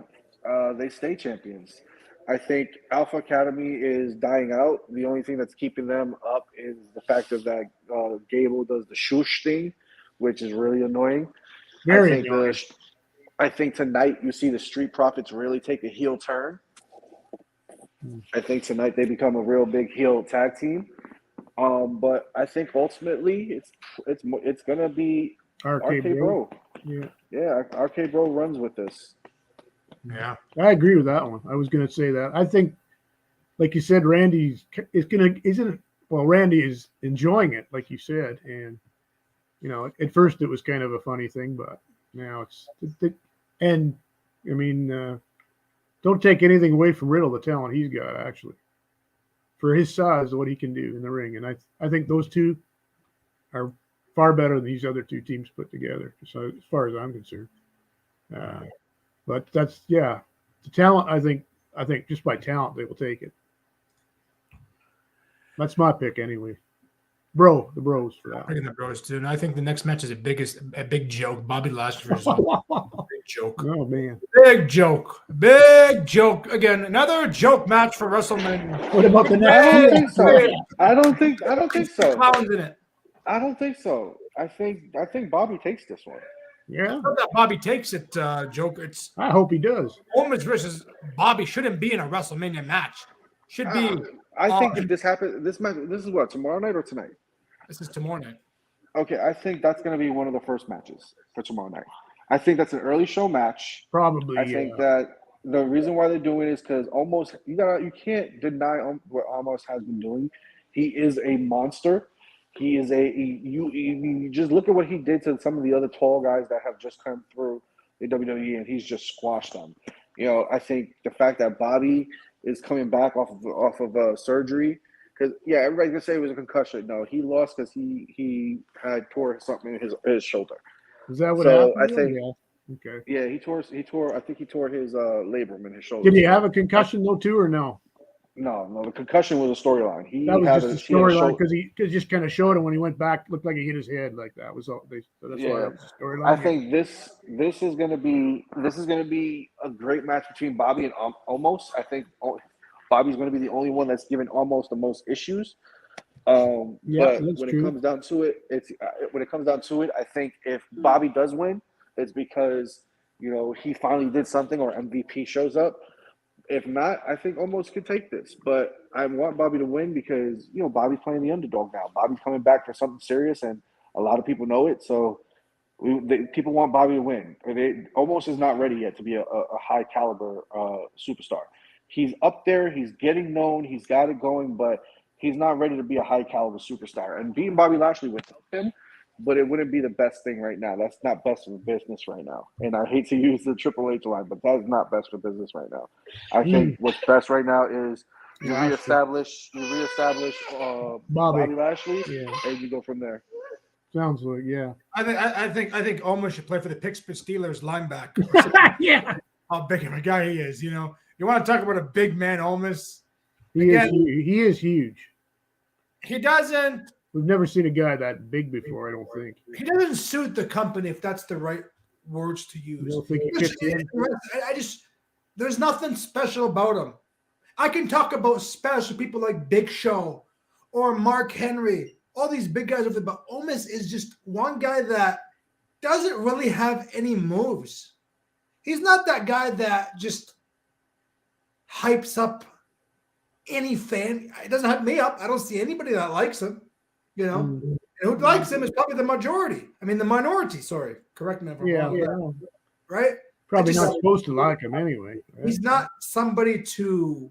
they stay champions. I think Alpha Academy is dying out. The only thing that's keeping them up is the fact that Gable does the shoosh thing, which is really annoying. Very annoying. I think tonight you see the Street Profits really take a heel turn. I think tonight they become a real big heel tag team. But I think ultimately it's gonna be RK Bro. Yeah, RK Bro runs with this. Yeah, I agree with that one. I was going to say that. I think, like you said, Randy is enjoying it, like you said, and at first it was kind of a funny thing, but now don't take anything away from Riddle, the talent he's got actually for his size, what he can do in the ring, and I think those two are far better than these other two teams put together. So as far as I'm concerned. But that's the talent. I think just by talent they will take it. That's my pick anyway. The Bros for that. I'm picking the Bros too, and I think the next match is a big joke. Bobby Lashley versus big joke. Oh man, big joke again. Another joke match for WrestleMania. What about the next? I don't think so. Clowns in it. I don't think so. I think Bobby takes this one. Yeah, I that Bobby takes it, Joker. I hope he does. Owens versus Bobby shouldn't be in a WrestleMania match. Should be. I think if this happens, this match. This is what, tomorrow night or tonight? This is tomorrow night. Okay, I think that's going to be one of the first matches for tomorrow night. I think that's an early show match. Probably. I think that the reason why they're doing it is because you can't deny what Almost has been doing. He is a monster. He is you just look at what he did to some of the other tall guys that have just come through the WWE, and he's just squashed them. I think the fact that Bobby is coming back off of surgery, because everybody's gonna say it was a concussion. No, he lost because he had tore something in his shoulder. Is that what happened? I think. Yeah. Okay. Yeah, he tore. I think he tore his labrum in his shoulder. Did he have a concussion though too, or no? No, the concussion was a storyline. That was just a storyline because he just kind of showed him when he went back, looked like he hit his head like that. Was all. That's why that was a storyline. I think this is going to be a great match between Bobby and Omos. I think Bobby's going to be the only one that's given Omos the most issues. But when it comes down to it, I think if Bobby does win, it's because he finally did something or MVP shows up. If not, I think Omos could take this. But I want Bobby to win because, Bobby's playing the underdog now. Bobby's coming back for something serious, and a lot of people know it. So people want Bobby to win. Omos is not ready yet to be a high-caliber superstar. He's up there. He's getting known. He's got it going, but he's not ready to be a high-caliber superstar. And beating Bobby Lashley would help him, but it wouldn't be the best thing right now. That's not best for business right now. And I hate to use the Triple H line, but that's not best for business right now. I think what's best right now is you reestablish Bobby Lashley, and you go from there. Sounds like, yeah. I think Omos should play for the Pittsburgh Steelers linebacker. Yeah. How big of a guy he is, You want to talk about a big man, Omos? He is huge. He doesn't. We've never seen a guy that big before, I don't think. He doesn't suit the company, if that's the right words to use. You don't think he fits in? There's nothing special about him. I can talk about special people like Big Show or Mark Henry, all these big guys over there. But Omos is just one guy that doesn't really have any moves. He's not that guy that just hypes up any fan. It doesn't hype me up. I don't see anybody that likes him. You know, and who likes him is probably the majority. I mean, the minority. Sorry, correct me if I'm wrong. Right? Probably not supposed to like him anyway. Right? He's not somebody to,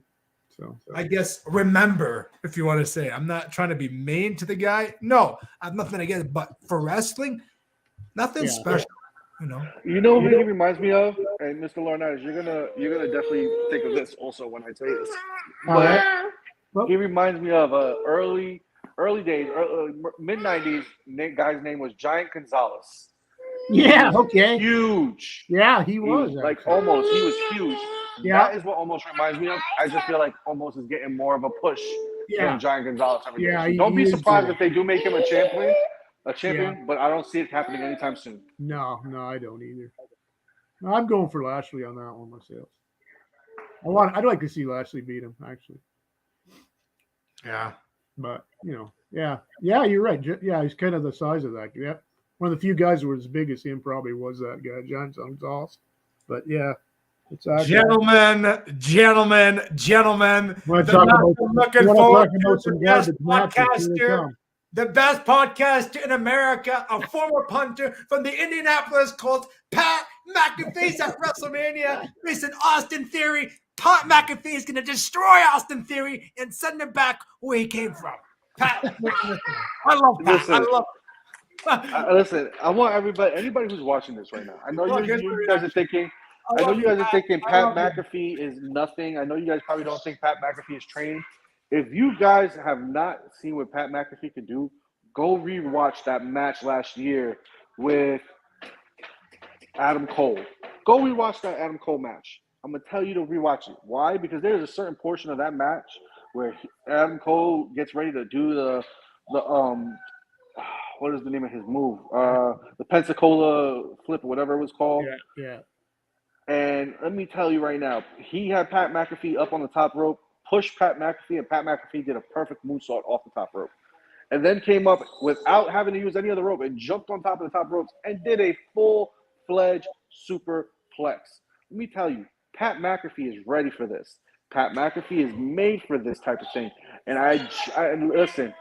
I guess, remember, if you want to say. I'm not trying to be mean to the guy. No, I have nothing against it. But for wrestling, nothing special. You know who he reminds me of, and Mr. Laurinaitis, you're gonna definitely think of this also when I tell you this. But he reminds me of early days, mid '90s. Guy's name was Giant Gonzalez. Yeah. Okay. Huge. Yeah, he was like almost. He was huge. Yeah. That is what almost reminds me of. I just feel like almost is getting more of a push than Giant Gonzalez every day. So don't be surprised if they do make him a champion. But I don't see it happening anytime soon. No, I don't either. No, I'm going for Lashley on that one myself. I'd like to see Lashley beat him, actually. Yeah. But, yeah, you're right. Yeah, he's kind of the size of that. Yeah. One of the few guys who was as big as him probably was that guy, John Gonzalez. But, yeah. It's gentlemen. Want to talk about some garbage podcaster. The best podcast in America, a former punter from the Indianapolis Colts, Pat McAfee's at Wrestlemania, facing Austin Theory. Pat McAfee is going to destroy Austin Theory and send him back where he came from. Pat, I love Pat. Listen, I want anybody who's watching this right now. I know you guys are thinking. Pat McAfee is nothing. I know you guys probably don't think Pat McAfee is trained. If you guys have not seen what Pat McAfee could do, go rewatch that match last year with Adam Cole. Go rewatch that Adam Cole match. I'm going to tell you to rewatch it. Why? Because there's a certain portion of that match where Adam Cole gets ready to do the what is the name of his move? The Pensacola flip or whatever it was called. Yeah. And let me tell you right now, he had Pat McAfee up on the top rope, pushed Pat McAfee, and Pat McAfee did a perfect moonsault off the top rope. And then came up without having to use any other rope and jumped on top of the top ropes and did a full-fledged superplex. Let me tell you, Pat McAfee is ready for this. Pat McAfee is made for this type of thing. And I listen,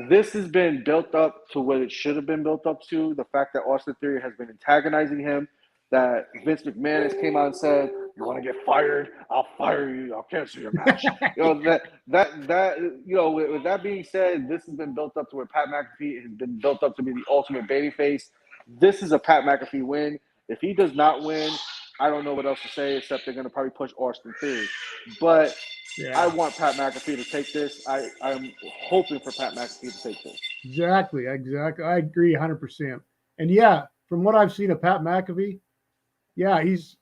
this has been built up to what it should have been built up to. The fact that Austin Theory has been antagonizing him, that Vince McMahon has came out and said, "You want to get fired? I'll fire you. I'll cancel your match." With that being said, this has been built up to where Pat McAfee has been built up to be the ultimate babyface. This is a Pat McAfee win. If he does not win, I don't know what else to say except they're going to probably push Austin Theory. But I want Pat McAfee to take this. I'm hoping for Pat McAfee to take this. Exactly. I agree 100%. And from what I've seen of Pat McAfee, he's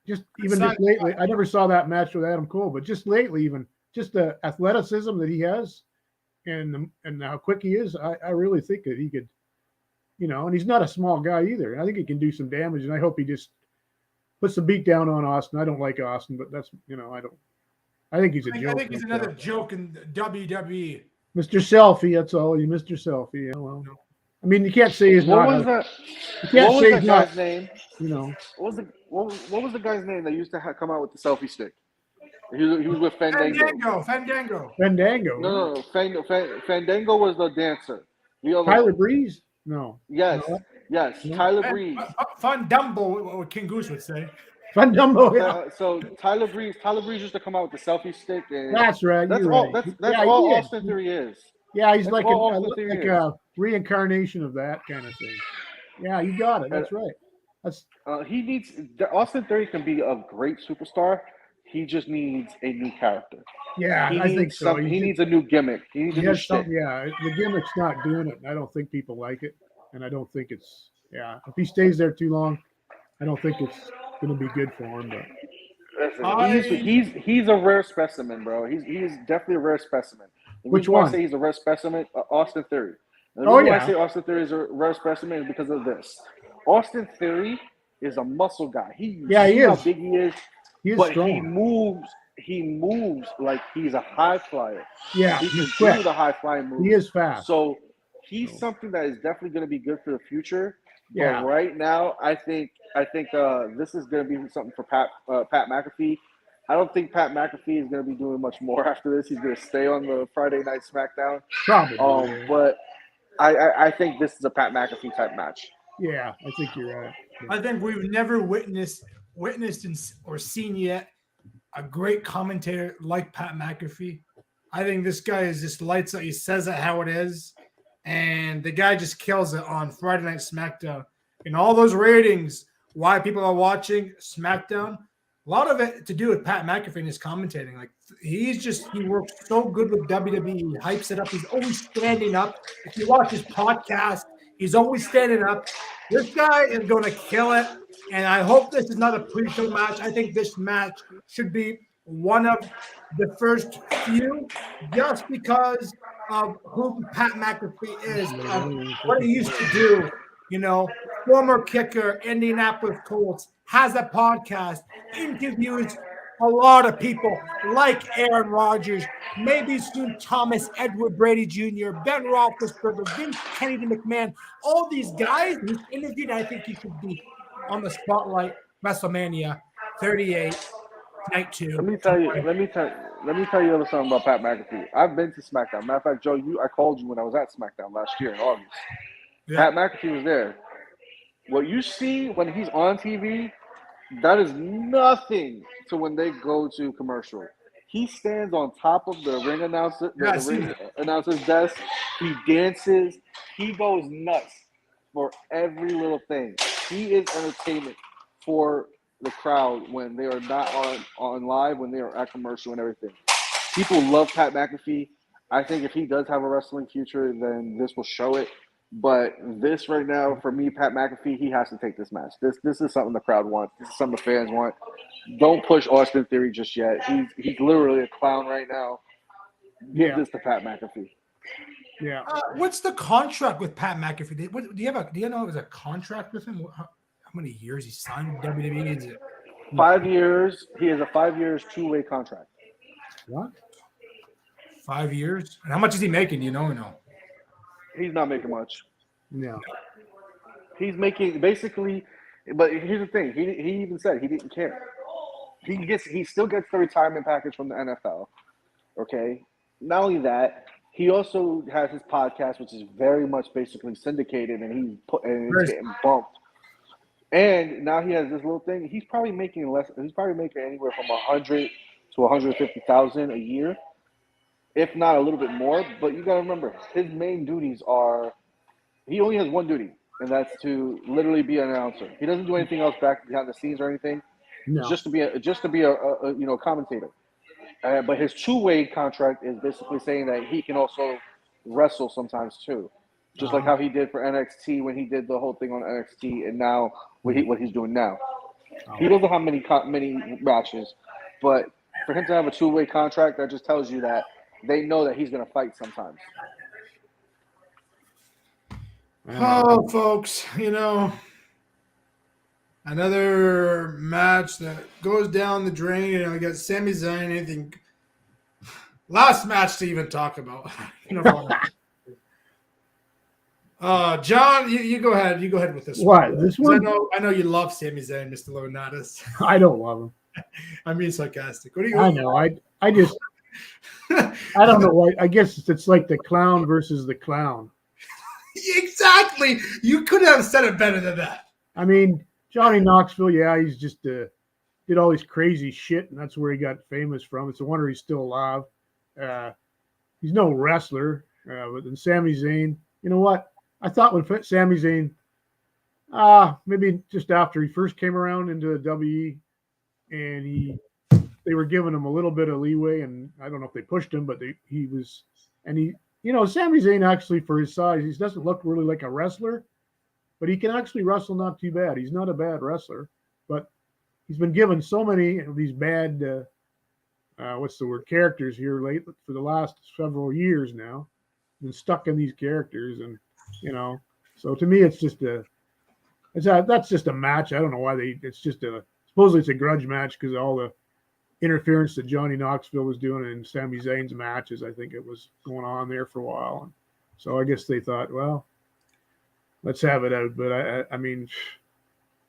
just lately. I never saw that match with Adam Cole, but just lately, even just the athleticism that he has and how quick he is, I really think that he could, and he's not a small guy either. I think he can do some damage, and I hope he just puts the beat down on Austin. I don't like Austin, but that's I think he's a joke. I think he's another joke in WWE. Mr. Selfie, that's all. You Mr. Selfie. Yeah, well. I mean, you can't say he's what not. Was that? You can't what say was he's that guy's not. Name? What was the guy's name that used to come out with the selfie stick? He was with Fandango. Fandango. No. Fandango was the dancer. Tyler Breeze? No. Yes. No. Tyler Breeze. Fandumbo, what King Goose would say. Fandumbo. Yeah. So Tyler Breeze used to come out with the selfie stick. And that's right. That's all. Right. That's all Austin Theory is. Yeah, he's like a reincarnation of that kind of thing. Yeah, you got it. That's right. Austin Theory can be a great superstar. He just needs a new character. Yeah, I think so. He needs a new gimmick. He needs a new shtick. The gimmick's not doing it. I don't think people like it, and I don't think it's. Yeah, if he stays there too long, I don't think it's going to be good for him. But listen, he's a rare specimen, bro. He's definitely a rare specimen. Which one? I say he's a rare specimen? Austin Theory. And the reason I say Austin Theory is a rare specimen is because of this. Austin Theory is a muscle guy. He is. How big he is. He is but strong. He moves he moves like he's a high flyer. Yeah, He he's can quick. do the high flying move. He is fast. So he's something that is definitely going to be good for the future. Yeah. But right now, I think this is going to be something for Pat McAfee. I don't think Pat McAfee is going to be doing much more after this. He's going to stay on the Friday Night Smackdown. Probably. But I think this is a Pat McAfee type match. Yeah, I think you're right. I think we've never witnessed or seen yet a great commentator like Pat McAfee. I think this guy is just lights out. He says it how it is, and the guy just kills it on Friday Night SmackDown. And all those ratings, why people are watching SmackDown, a lot of it to do with Pat McAfee and his commentating. Like he works so good with WWE. He hypes it up. He's always standing up. If you watch his podcast, he's always standing up. This guy is going to kill it. And I hope this is not a pre-show match. I think this match should be one of the first few just because of who Pat McAfee is, what he used to do. You know, former kicker, Indianapolis Colts, has a podcast, interviews a lot of people like Aaron Rodgers, maybe soon Thomas Edward Brady Jr., Ben Roethlisberger, Vince Kennedy McMahon, all these guys he's interviewed. I think he should be on the spotlight. WrestleMania 38, night 2. Let me tell you a little something about Pat McAfee. I've been to SmackDown. Matter of fact, Joe, I called you when I was at SmackDown last year in August. Yeah. Pat McAfee was there. What you see when he's on TV, that is nothing to when they go to commercial. He stands on top of the ring announcer's desk. He dances. He goes nuts for every little thing. He is entertainment for the crowd when they are not on live, when they are at commercial and everything. People love Pat McAfee. I think if he does have a wrestling future, then this will show it. But this right now, for me, Pat McAfee, he has to take this match. This is something the crowd wants. This is something the fans want. Don't push Austin Theory just yet. He's literally a clown right now. Give this to Pat McAfee. Yeah. What's the contract with Pat McAfee? Do you know it was a contract with him? How many years he signed with WWE? Is it 5 years? He has a 5 years, two-way contract. What? 5 years? And how much is he making? Do you know or no? He's not making much. No. He's making basically, but here's the thing. He even said he didn't care. He still gets the retirement package from the NFL. Okay. Not only that, he also has his podcast, which is very much basically syndicated, and it's getting bumped. And now he has this little thing. He's probably making less. He's probably making anywhere from $100,000 to $150,000 a year, if not a little bit more. But you got to remember, his main duties are, he only has one duty, and that's to literally be an announcer. He doesn't do anything else back behind the scenes or anything. No. Just to be a commentator. But his two-way contract is basically saying that he can also wrestle sometimes too, just like how he did for NXT when he did the whole thing on NXT, and now what he's doing now. He doesn't have many matches, but for him to have a two-way contract, that just tells you that they know that he's going to fight sometimes. Oh, folks, another match that goes down the drain. I got Sami Zayn. Anything? Last match to even talk about. John, you go ahead. You go ahead with this What? one. This one? I know you love Sami Zayn, Mr. Leonatus. I don't love him. I'm being sarcastic. What do you? I know. I just I don't know why. I guess it's like the clown versus the clown. Exactly. You couldn't have said it better than that. I mean, Johnny Knoxville, he's just did all this crazy shit, and that's where he got famous from. It's a wonder he's still alive. He's no wrestler. But then Sami Zayn, you know what? I thought when Sami Zayn, maybe just after he first came around into the WWE, and they were giving him a little bit of leeway, and I don't know if they pushed him, but Sami Zayn actually, for his size, he doesn't look really like a wrestler, but he can actually wrestle not too bad. He's not a bad wrestler, but he's been given so many of these bad, characters here lately for the last several years now. Been stuck in these characters, and so to me, it's just that's just a match. I don't know why supposedly it's a grudge match because all the interference that Johnny Knoxville was doing in Sami Zayn's matches. I think it was going on there for a while. And so I guess they thought, well, let's have it out. But I mean,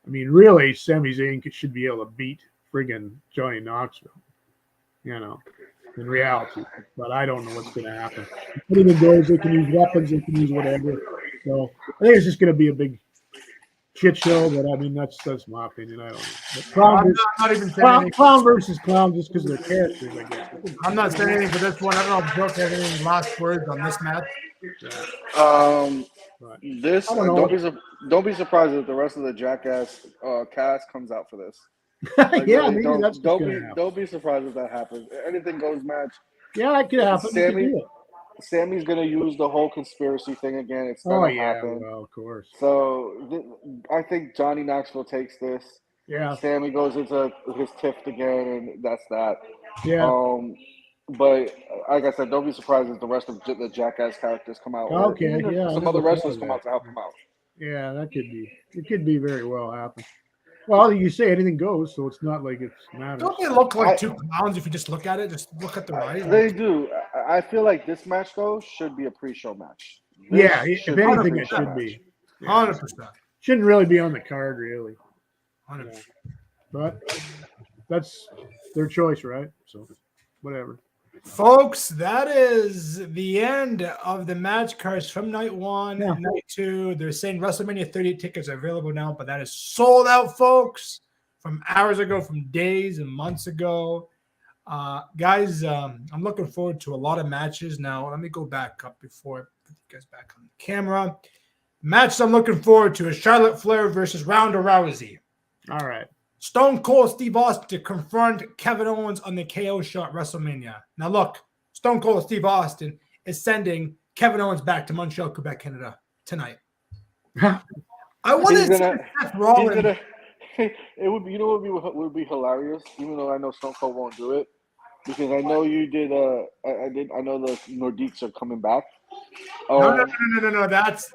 really, Sami Zayn should be able to beat friggin' Johnny Knoxville, in reality. But I don't know what's going to happen. Anything goes. They can use weapons. They can use whatever. So I think it's just going to be a big shit show. But I mean, that's my opinion. I don't know. But I'm not even saying anything. Clown versus clown just because of their characters, I guess. I'm not saying anything for this one. I don't know if Brooke has any last words on this match. This I don't know. don't be surprised if the rest of the Jackass cast comes out for this. Yeah, really, maybe that's what's gonna happen. don't be surprised if that happens. Anything goes match. Yeah, it could happen. Sammy's gonna use the whole conspiracy thing again. It's gonna happen. Well, of course. So I think Johnny Knoxville takes this. Yeah. Sammy goes into his tiff again, and that's that. Yeah. But like I said, don't be surprised if the rest of the Jackass characters come out. Okay. Yeah. Some other wrestlers come out to help them out. Yeah, that could be. It could be very well happen. Well, you say anything goes, so it's not like it's matters. Don't they look like two clowns if you just look at it? Just look at the right. They do. I feel like this match though should be a pre-show match. If anything, it should be 100%. Shouldn't really be on the card, really. 100%. But that's their choice, right? So, whatever. Folks, that is the end of the match cards from night 1 and night 2. They're saying WrestleMania 38 tickets are available now, but that is sold out, folks, from hours ago, from days and months ago. Guys, I'm looking forward to a lot of matches. Now, let me go back up before I put you guys back on the camera. Match I'm looking forward to is Charlotte Flair versus Ronda Rousey. All right. Stone Cold Steve Austin to confront Kevin Owens on the KO show at WrestleMania. Now, look, Stone Cold Steve Austin is sending Kevin Owens back to Montreal, Quebec, Canada tonight. I want to see Seth Rollins. It would be, what would be hilarious, even though I know Stone Cold won't do it, because I know you did. I know the Nordiques are coming back. No. That's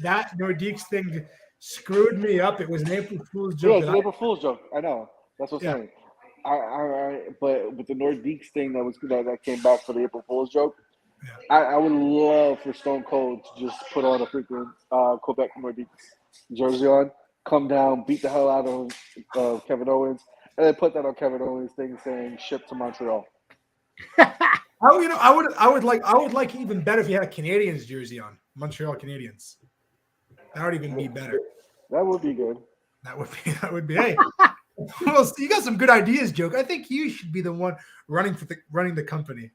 that Nordiques thing screwed me up. It was an April Fool's joke. Yeah, it's an April Fool's joke. I know. That's what I'm saying. But with the Nordiques thing that came back for the April Fool's joke, I would love for Stone Cold to just put on a freaking Quebec Nordiques jersey on, come down, beat the hell out of Kevin Owens, and then put that on Kevin Owens thing saying "ship to Montreal." I would like even better if you had a Canadiens jersey on, Montreal Canadiens. That would even be better. That would be good. That would be. Hey, well, you got some good ideas, Joke. I think you should be the one running the company.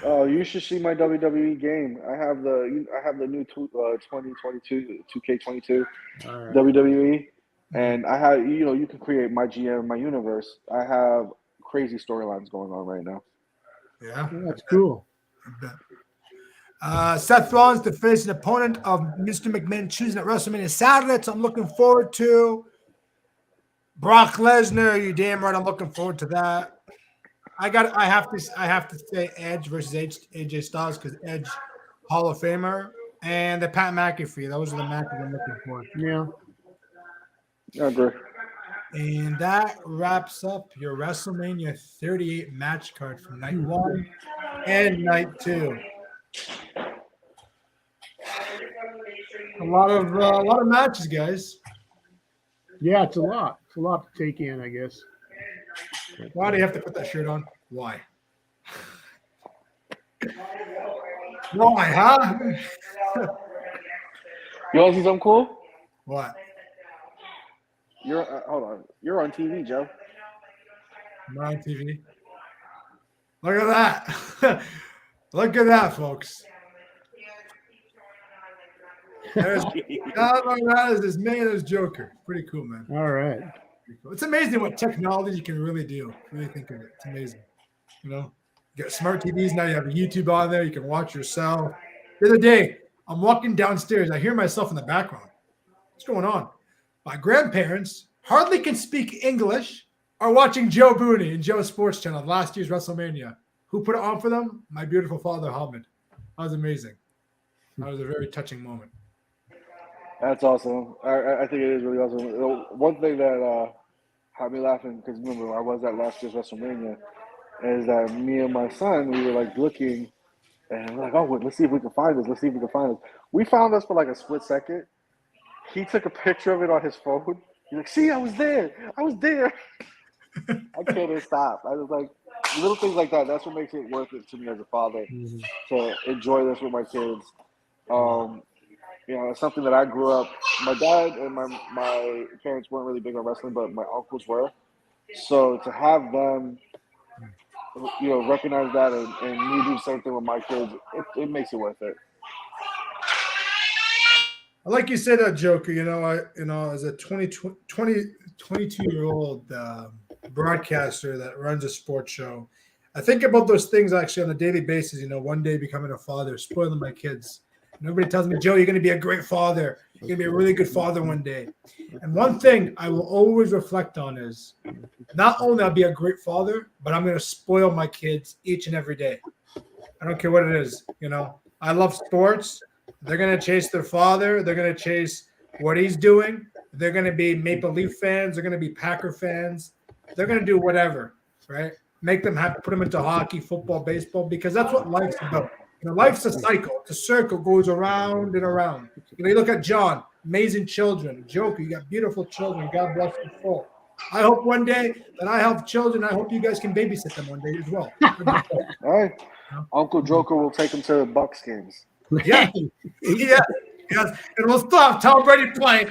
Oh, you should see my WWE game. I have the new 2022 2K22 WWE, and I have you can create my GM, my universe. I have crazy storylines going on right now. Yeah, that's cool. Seth Rollins to face an opponent of Mr. McMahon choosing at WrestleMania Saturday. So I'm looking forward to Brock Lesnar. You damn right, I'm looking forward to that. I have to say Edge versus AJ Styles because Edge Hall of Famer and the Pat McAfee. Those are the matches I'm looking for. Yeah. I agree. And that wraps up your WrestleMania 38 match card from night 1 and night 2. A lot of matches, guys. Yeah, it's a lot. It's a lot to take in, I guess. Why do you have to put that shirt on? Why? Why, huh? You want to see something cool? What? Hold on. You're on TV, Joe. I'm on TV. Look at that. Look at that, folks. That is as man as Joker. Pretty cool, man. All right. It's amazing what technology can really do. Really think of it. It's amazing. You got smart TVs now. You have YouTube on there. You can watch yourself. The other day, I'm walking downstairs. I hear myself in the background. What's going on? My grandparents hardly can speak English are watching Joe Booney and Joe's Sports Channel last year's WrestleMania. Who put it on for them? My beautiful father, Hamid. That was amazing. That was a very touching moment. That's awesome. I think it is really awesome. One thing that had me laughing because remember I was at last year's WrestleMania, is that me and my son, we were like looking and we're like, oh, wait, let's see if we can find this. Let's see if we can find this. We found us for like a split second. He took a picture of it on his phone. He's like, see, I was there. I was there. I couldn't stop. I was like, little things like that. That's what makes it worth it to me as a father to enjoy this with my kids. You know, it's something that I grew up. My dad and my parents weren't really big on wrestling, but my uncles were. So to have them, you know, recognize that and me do the same thing with my kids, it makes it worth it. I like you said that, Joker. You know, as a 22-year-old broadcaster that runs a sports show, I think about those things actually on a daily basis. You know, one day becoming a father, spoiling my kids. And everybody tells me, Joe, you're going to be a great father. You're going to be a really good father one day. And one thing I will always reflect on is not only I'll be a great father, but I'm going to spoil my kids each and every day. I don't care what it is. You know, I love sports. They're going to chase their father. They're going to chase what he's doing. They're going to be Maple Leaf fans. They're going to be Packer fans. They're going to do whatever, right? Make them put them into hockey, football, baseball, because that's what life's about. You know, life's a cycle. It's a circle, goes around and around. You know, you look at John, amazing children. Joker, you got beautiful children. God bless you full. I hope one day that I have children. I hope you guys can babysit them one day as well. All right. Uncle Joker will take them to the Bucks games. Yeah. Yeah. Yes. And we'll stop Tom Brady playing.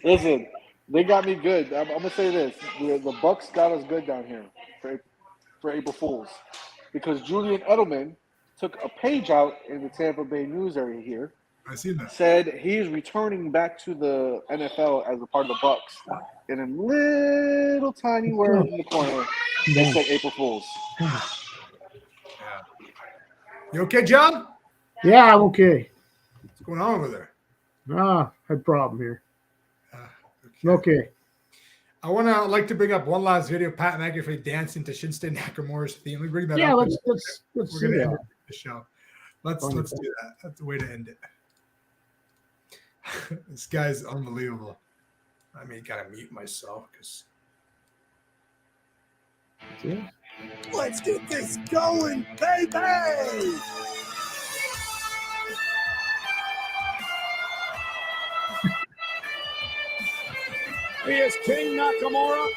Listen, they got me good. I'm gonna say this: the Bucks got us good down here for April Fools, because Julian Edelman took a page out in the Tampa Bay news area here. I see that. Said he's returning back to the NFL as a part of the Bucks. In a little tiny word in the corner, they said April Fools. You okay, John? Yeah, I'm okay. What's going on over there? Had a problem here. Okay. I like to bring up one last video of Pat McAfee dancing to Shinsuke Nakamura's theme. Let me bring that up. Yeah, let's We're see going to that. end the show. Let's do that. That's the way to end it. This guy's unbelievable. I mean, gotta mute myself because. Yeah. Let's get this going, baby! He is King Nakamura.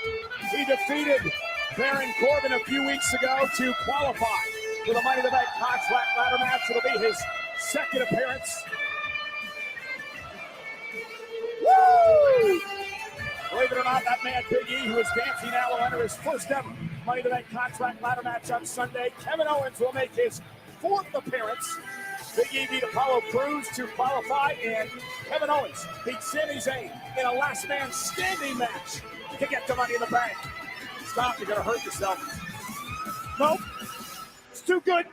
He defeated Baron Corbin a few weeks ago to qualify for the Money in the Bank contract ladder match. It'll be his second appearance. Woo! Believe it or not, that man Big E, who is dancing now, will enter his first ever Money in the Bank contract ladder match on Sunday. Kevin Owens will make his fourth appearance. Big E beat Apollo Crews to qualify, and Kevin Owens beat Sami Zayn in a last man standing match to get the Money in the Bank. Stop, you're going to hurt yourself. Nope, it's too good.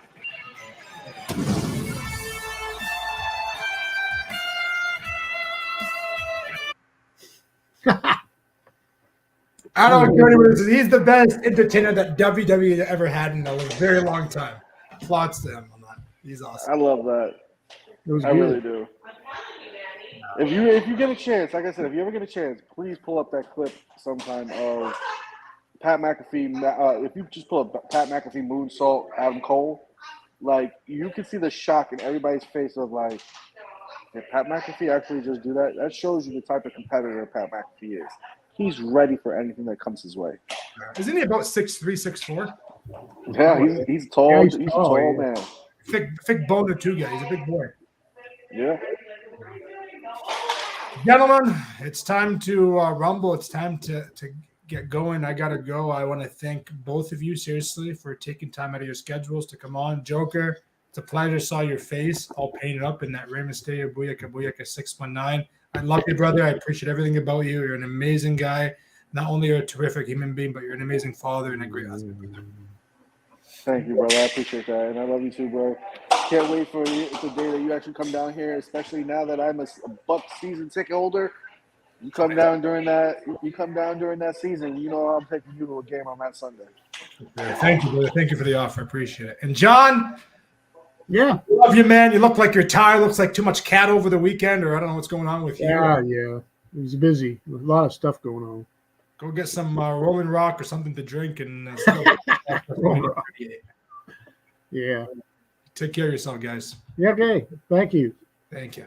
I don't care what it is. He's the best entertainer that WWE ever had in a very long time. Applauds to him on that. He's awesome. I love that. It was I good. really do. If you get a chance, like I said, if you ever get a chance, please pull up that clip sometime of Pat McAfee. If you just pull up Pat McAfee moonsault Adam Cole, like you can see the shock in everybody's face of like, did Pat McAfee actually just do that? That shows you the type of competitor Pat McAfee is. He's ready for anything that comes his way. Isn't he about 6'3", 6'4"? Yeah, he's tall. Yeah, he's he's a tall, tall yeah. man. Thick boner too, guy. He's a big boy. Yeah. Gentlemen, it's time to rumble. It's time to get going. I got to go. I want to thank both of you, seriously, for taking time out of your schedules to come on. Joker, it's a pleasure. Saw your face all painted up in that Raymond Stadium Booyaka 619. I love you, brother. I appreciate everything about you. You're an amazing guy. Not only are you a terrific human being, but you're an amazing father and a great husband, brother. Thank you, brother. I appreciate that. And I love you too, bro. Can't wait for the day that you actually come down here, especially now that I'm a Buck season ticket holder. You come down during that season, you know I'm taking you to a game on that Sunday. Thank you, brother. Thank you for the offer. I appreciate it. And John, Yeah. love you, man. You look like you're tired. Looks like too much cat over the weekend, or I don't know what's going on with you. Yeah. He's busy with a lot of stuff going on. Go get some Rolling Rock or something to drink and Yeah. Take care of yourself, guys. Yeah. Okay. Thank you. Thank you.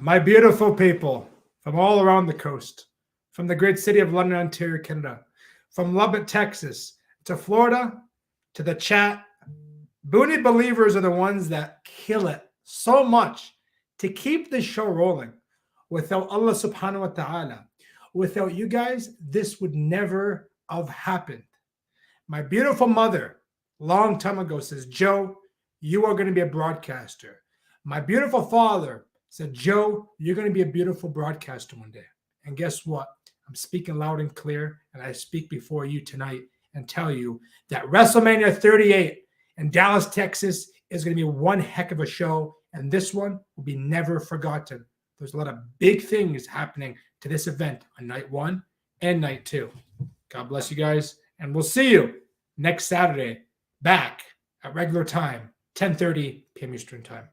My beautiful people from all around the coast, from the great city of London, Ontario, Canada, from Lubbock, Texas, to Florida, to the chat. Booney believers are the ones that kill it so much to keep the show rolling. Without Allah subhanahu wa ta'ala, without you guys, this would never have happened. My beautiful mother, long time ago, says, Joe, you are going to be a broadcaster. My beautiful father said, Joe, you're going to be a beautiful broadcaster one day. And guess what? I'm speaking loud and clear, and I speak before you tonight and tell you that WrestleMania 38 in Dallas, Texas is going to be one heck of a show, and this one will be never forgotten. There's a lot of big things happening to this event on night 1 and night 2. God bless you guys, and we'll see you next Saturday back at regular time, 10:30 p.m. Eastern Time.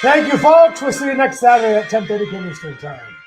Thank you, folks. We'll see you next Saturday at 10:30 p.m. Eastern Time.